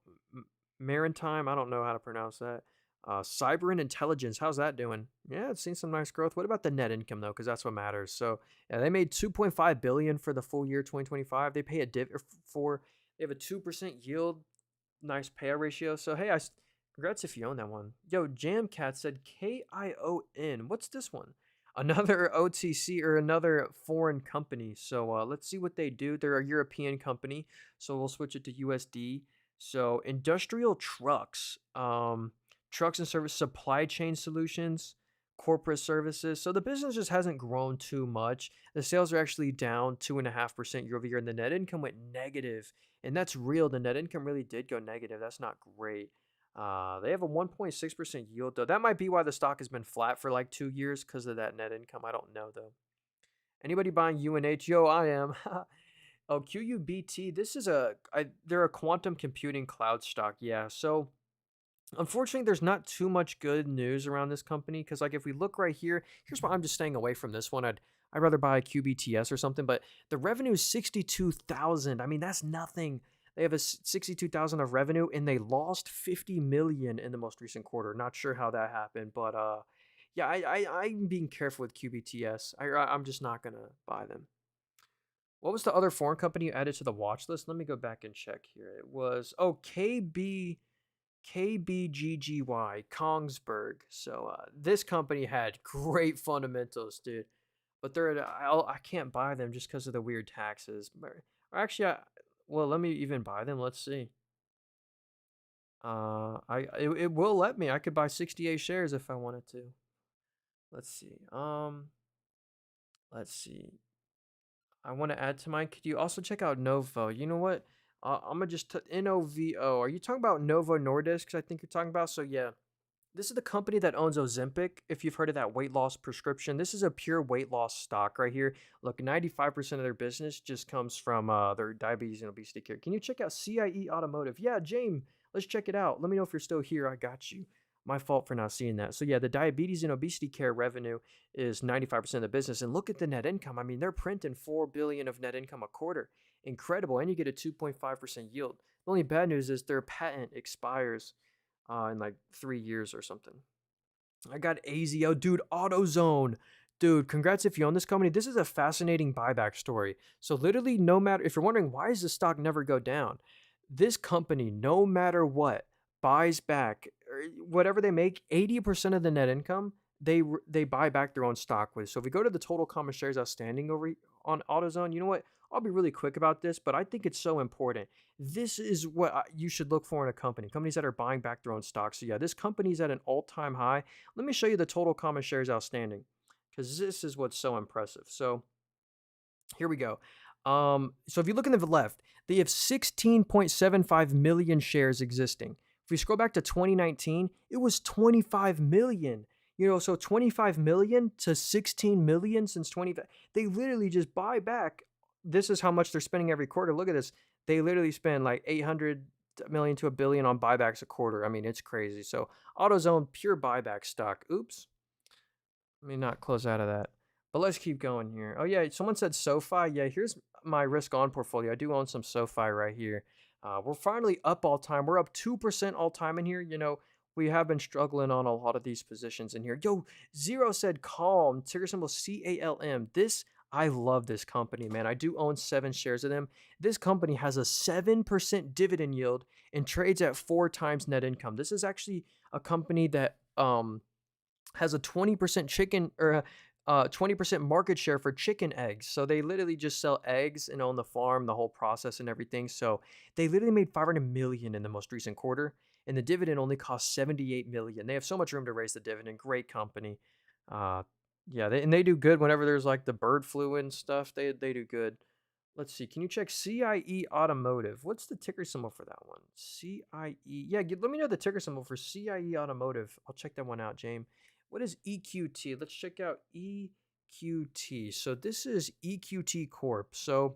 Speaker 1: maritime. I don't know how to pronounce that. Cyber and intelligence, how's that doing? Yeah, it's seen some nice growth. What about the net income though? Because that's what matters. So yeah, they made 2.5 billion for the full year 2025. They pay a div for they have a 2% yield, nice payout ratio. So hey, congrats if you own that one. Yo, Jamcat said KION. What's this one? Another OTC or another foreign company. So let's see what they do. They're a European company, so we'll switch it to USD. So industrial trucks, trucks and service supply chain solutions, corporate services. So the business just hasn't grown too much. The sales are actually down 2.5% year over year, and the net income went negative. And that's real. The net income really did go negative. That's not great. They have a 1.6% yield, though. That might be why the stock has been flat for like 2 years because of that net income. I don't know, though. Anybody buying UNH? Yo, I am. Oh, QUBT. They're a quantum computing cloud stock. Yeah. So unfortunately, there's not too much good news around this company because, like, if we look right here, here's why I'm just staying away from this one. I'd rather buy a QBTS or something. But the revenue is 62,000. I mean, that's nothing. They have a 62,000 of revenue and they lost 50 million in the most recent quarter. Not sure how that happened, but yeah, I'm being careful with QBTS. I'm just not gonna buy them. What was the other foreign company you added to the watch list? Let me go back and check here. It was KBGGY, Kongsberg. So this company had great fundamentals, dude. But I can't buy them just because of the weird taxes. Or actually, well, let me even buy them. Let's see. It will let me. I could buy 68 shares if I wanted to. Let's see. Let's see. I want to add to mine. Could you also check out Novo? You know what? I'm gonna just NOVO. Are you talking about Novo Nordisk? I think you're talking about. So yeah, this is the company that owns Ozempic. If you've heard of that weight loss prescription, this is a pure weight loss stock right here. Look, 95% of their business just comes from their diabetes and obesity care. Can you check out CIE Automotive? Yeah, James, let's check it out. Let me know if you're still here. I got you. My fault for not seeing that. So yeah, the diabetes and obesity care revenue is 95% of the business. And look at the net income. I mean, they're printing 4 billion of net income a quarter. Incredible. And you get a 2.5% yield. The only bad news is their patent expires in like 3 years or something. I got AZO, dude, AutoZone. Dude, congrats if you own this company. This is a fascinating buyback story. So literally, no matter if you're wondering why does the stock never go down, this company, no matter what, buys back whatever they make. 80% of the net income they buy back their own stock with. So if we go to the total common shares outstanding over on AutoZone, you know what? I'll be really quick about this, but I think it's so important. This is what you should look for in a company. Companies that are buying back their own stocks. So yeah, this company's at an all-time high. Let me show you the total common shares outstanding because this is what's so impressive. So here we go. So if you look in the left, they have 16.75 million shares existing. If we scroll back to 2019, it was 25 million. You know, so 25 million to 16 million since 20. They literally just buy back. This is how much they're spending every quarter. Look at this. They literally spend like 800 million to a billion on buybacks a quarter. I mean, it's crazy. So AutoZone, pure buyback stock. Oops. Let me not close out of that. But let's keep going here. Oh, yeah. Someone said SoFi. Yeah, here's my risk on portfolio. I do own some SoFi right here. We're finally up all time. We're up 2% all time in here. You know, we have been struggling on a lot of these positions in here. Yo, Zero said calm. Ticker symbol CALM. I love this company, man. I do own 7 shares of them. This company has a 7% dividend yield and trades at 4 times net income. This is actually a company that has a 20% chicken or 20% market share for chicken eggs. So they literally just sell eggs and own the farm, the whole process and everything. So they literally made 500 million in the most recent quarter, and the dividend only cost 78 million. They have so much room to raise the dividend. Great company. Uh, yeah, they do good whenever there's like the bird flu and stuff. They do good. Let's see. Can you check CIE Automotive? What's the ticker symbol for that one? CIE. Yeah, let me know the ticker symbol for CIE Automotive. I'll check that one out, James. What is EQT? Let's check out EQT. So this is EQT Corp. So,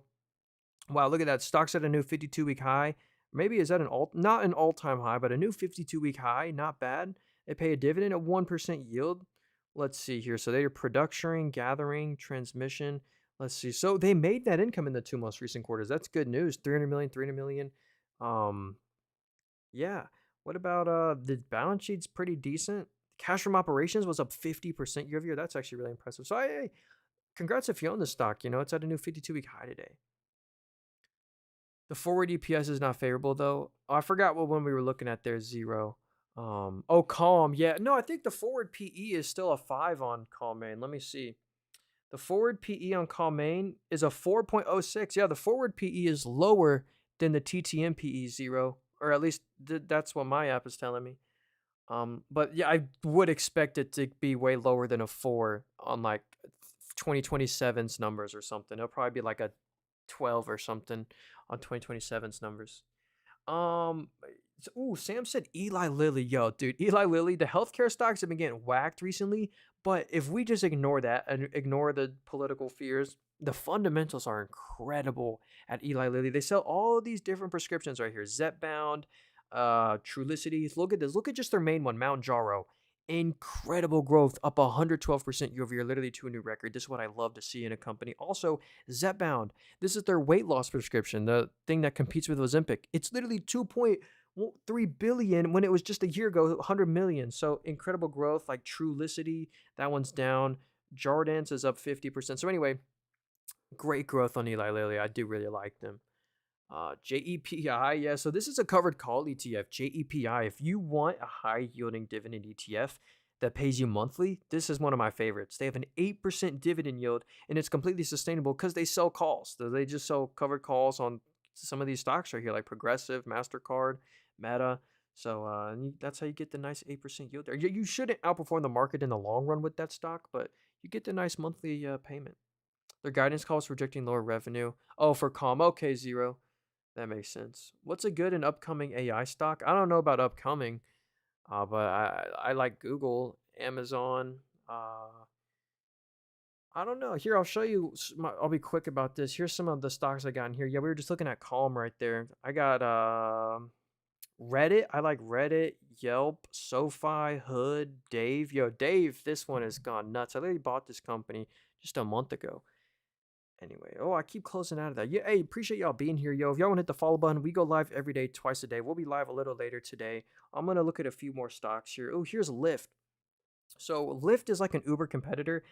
Speaker 1: wow, look at that. Stock's at a new 52-week high. Maybe is that not an all-time high, but a new 52-week high. Not bad. They pay a dividend at 1% yield. Let's see here. So they are production, gathering, transmission. Let's see. So they made that income in the 2 most recent quarters. That's good news. 300 million, 300 million. Yeah. What about the balance sheet's pretty decent. Cash from operations was up 50% year over year. That's actually really impressive. So hey, congrats if you own the stock. You know, it's at a new 52-week high today. The forward EPS is not favorable though. Oh, I forgot what one we were looking at there. Zero. Oh, Calm. Yeah, no, I think the forward PE is still a 5 on Calm Main. Let me see. The forward PE on Calm Main is a 4.06. Yeah, the forward PE is lower than the TTM PE zero, or at least that's what my app is telling me. But yeah, I would expect it to be way lower than a 4 on like 2027's numbers or something. It'll probably be like a 12 or something on 2027's numbers. Um, ooh, Sam said Eli Lilly. Yo, dude, Eli Lilly, the healthcare stocks have been getting whacked recently. But if we just ignore that and ignore the political fears, the fundamentals are incredible at Eli Lilly. They sell all of these different prescriptions right here. Zepbound, Trulicity. Look at this. Look at just their main one, Mount Jaro. Incredible growth, up 112% year over year, literally to a new record. This is what I love to see in a company. Also, Zepbound. This is their weight loss prescription, the thing that competes with Ozempic. It's literally 2.3 billion when it was just a year ago 100 million. So incredible growth. Like Trulicity, that one's down. Jardance is up 50%. So anyway, great growth on Eli Lilly. I do really like them. JEPI, yeah. So this is a covered call ETF. JEPI. If you want a high yielding dividend ETF that pays you monthly, this is one of my favorites. They have an 8% dividend yield, and it's completely sustainable because they sell calls. So they just sell covered calls on some of these stocks right here, like Progressive, Mastercard, Meta. So that's how you get the nice 8% yield there. You shouldn't outperform the market in the long run with that stock, but you get the nice monthly payment. Their guidance calls projecting lower revenue. Oh, for Calm, okay, zero. That makes sense. What's a good and upcoming AI stock? I don't know about upcoming, but I like Google, Amazon. I don't know. Here, I'll show you. I'll be quick about this. Here's some of the stocks I got in here. Yeah, we were just looking at Calm right there. I got Reddit. I like Reddit, Yelp, SoFi, Hood, Dave. Yo, Dave, this one has gone nuts. I literally bought this company just a month ago. Anyway, oh, I keep closing out of that. Yeah, hey, appreciate y'all being here, yo. If y'all want to hit the follow button, we go live every day, twice a day. We'll be live a little later today. I'm gonna look at a few more stocks here. Oh, here's Lyft. So Lyft is like an Uber competitor.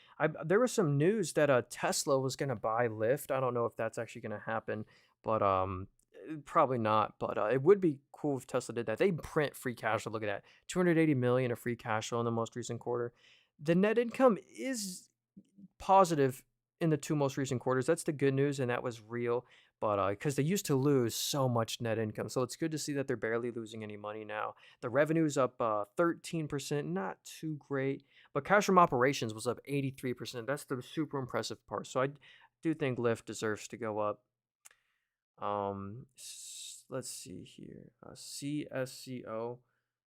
Speaker 1: There was some news that Tesla was gonna buy Lyft. I don't know if that's actually gonna happen, but probably not. But it would be cool if Tesla did that. They print free cash flow. Look at that, 280 million of free cash flow in the most recent quarter. The net income is positive in the two most recent quarters. That's the good news, and that was real. But because they used to lose so much net income, so it's good to see that they're barely losing any money now. The revenue's up 13%, not too great, but cash from operations was up 83%. That's the super impressive part. So I do think Lyft deserves to go up. Let's see here. CSCO.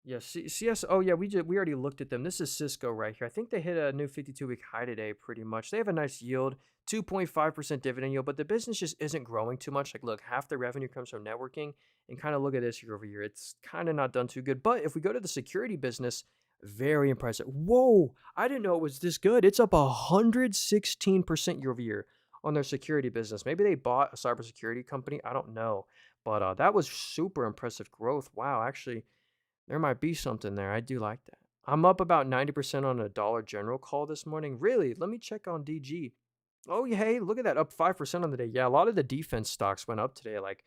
Speaker 1: Yeah, CS. Oh yeah, we already looked at them. This is Cisco right here. I think they hit a new 52-week high today, pretty much. They have a nice yield, 2.5% dividend yield, but the business just isn't growing too much. Like, look, half the revenue comes from networking, and kind of look at this year over year. It's kind of not done too good. But if we go to the security business, very impressive. Whoa, I didn't know it was this good. It's up 116% year over year on their security business. Maybe they bought a cybersecurity company. I don't know, but that was super impressive growth. Wow, actually. There might be something there. I do like that. I'm up about 90% on a Dollar General call this morning. Really? Let me check on DG. Oh, yeah. Hey, look at that. Up 5% on the day. Yeah, a lot of the defense stocks went up today, like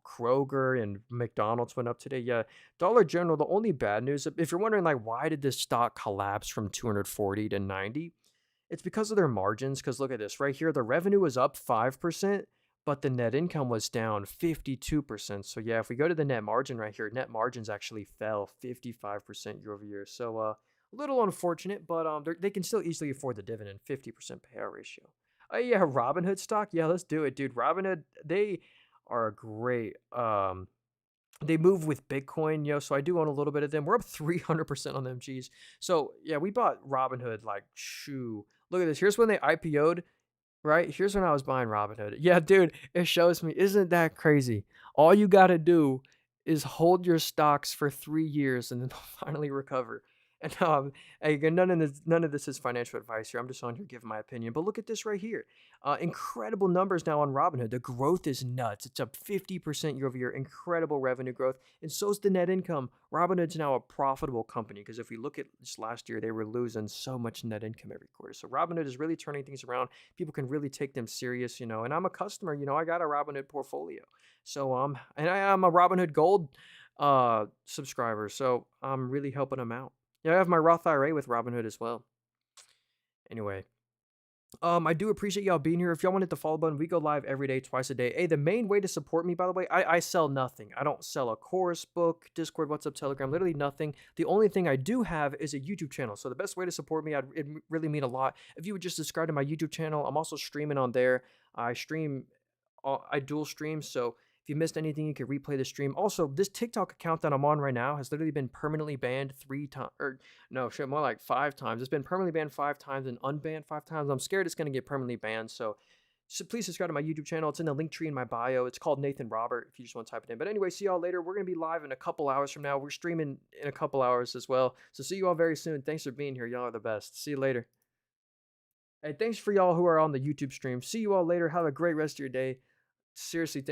Speaker 1: Kroger and McDonald's went up today. Yeah, Dollar General, the only bad news, if you're wondering, like, why did this stock collapse from 240 to 90? It's because of their margins. Because look at this right here. The revenue was up 5%, but the net income was down 52%. So yeah, if we go to the net margin right here, net margins actually fell 55% year over year. So a little unfortunate, but they can still easily afford the dividend, 50% payout ratio. Oh yeah, Robinhood stock. Yeah, let's do it, dude. Robinhood, they are a great. They move with Bitcoin, so I do own a little bit of them. We're up 300% on them, G's. So yeah, we bought Robinhood like shoo. Look at this. Here's when they IPO'd. Right? Here's when I was buying Robinhood. Yeah, dude, it shows me. Isn't that crazy? All you got to do is hold your stocks for 3 years and then they'll finally recover. And again, none of this is financial advice here. I'm just on here giving my opinion. But look at this right here. Incredible numbers now on Robinhood. The growth is nuts. It's up 50% year over year. Incredible revenue growth. And so is the net income. Robinhood's now a profitable company because if we look at just last year, they were losing so much net income every quarter. So Robinhood is really turning things around. People can really take them serious, and I'm a customer, I got a Robinhood portfolio. So I'm a Robinhood Gold subscriber. So I'm really helping them out. Yeah, I have my Roth IRA with Robinhood as well. Anyway, I do appreciate y'all being here. If y'all want to hit the follow button, we go live every day, twice a day. Hey, the main way to support me, by the way, I sell nothing. I don't sell a course, book, Discord, WhatsApp, Telegram, literally nothing. The only thing I do have is a YouTube channel. So the best way to support me, it'd really mean a lot if you would just subscribe to my YouTube channel. I'm also streaming on there. I dual stream, so if you missed anything, you can replay the stream. Also, this TikTok account that I'm on right now has literally been permanently banned 3 times, or no, shit, more like 5 times. It's been permanently banned 5 times and unbanned 5 times. I'm scared it's gonna get permanently banned, so please subscribe to my YouTube channel. It's in the link tree in my bio. It's called Nathan Robert if you just want to type it in. But anyway, see y'all later. We're gonna be live in a couple hours from now. We're streaming in a couple hours as well. So see you all very soon. Thanks for being here. Y'all are the best. See you later. Hey, thanks for y'all who are on the YouTube stream. See you all later. Have a great rest of your day. Seriously, thank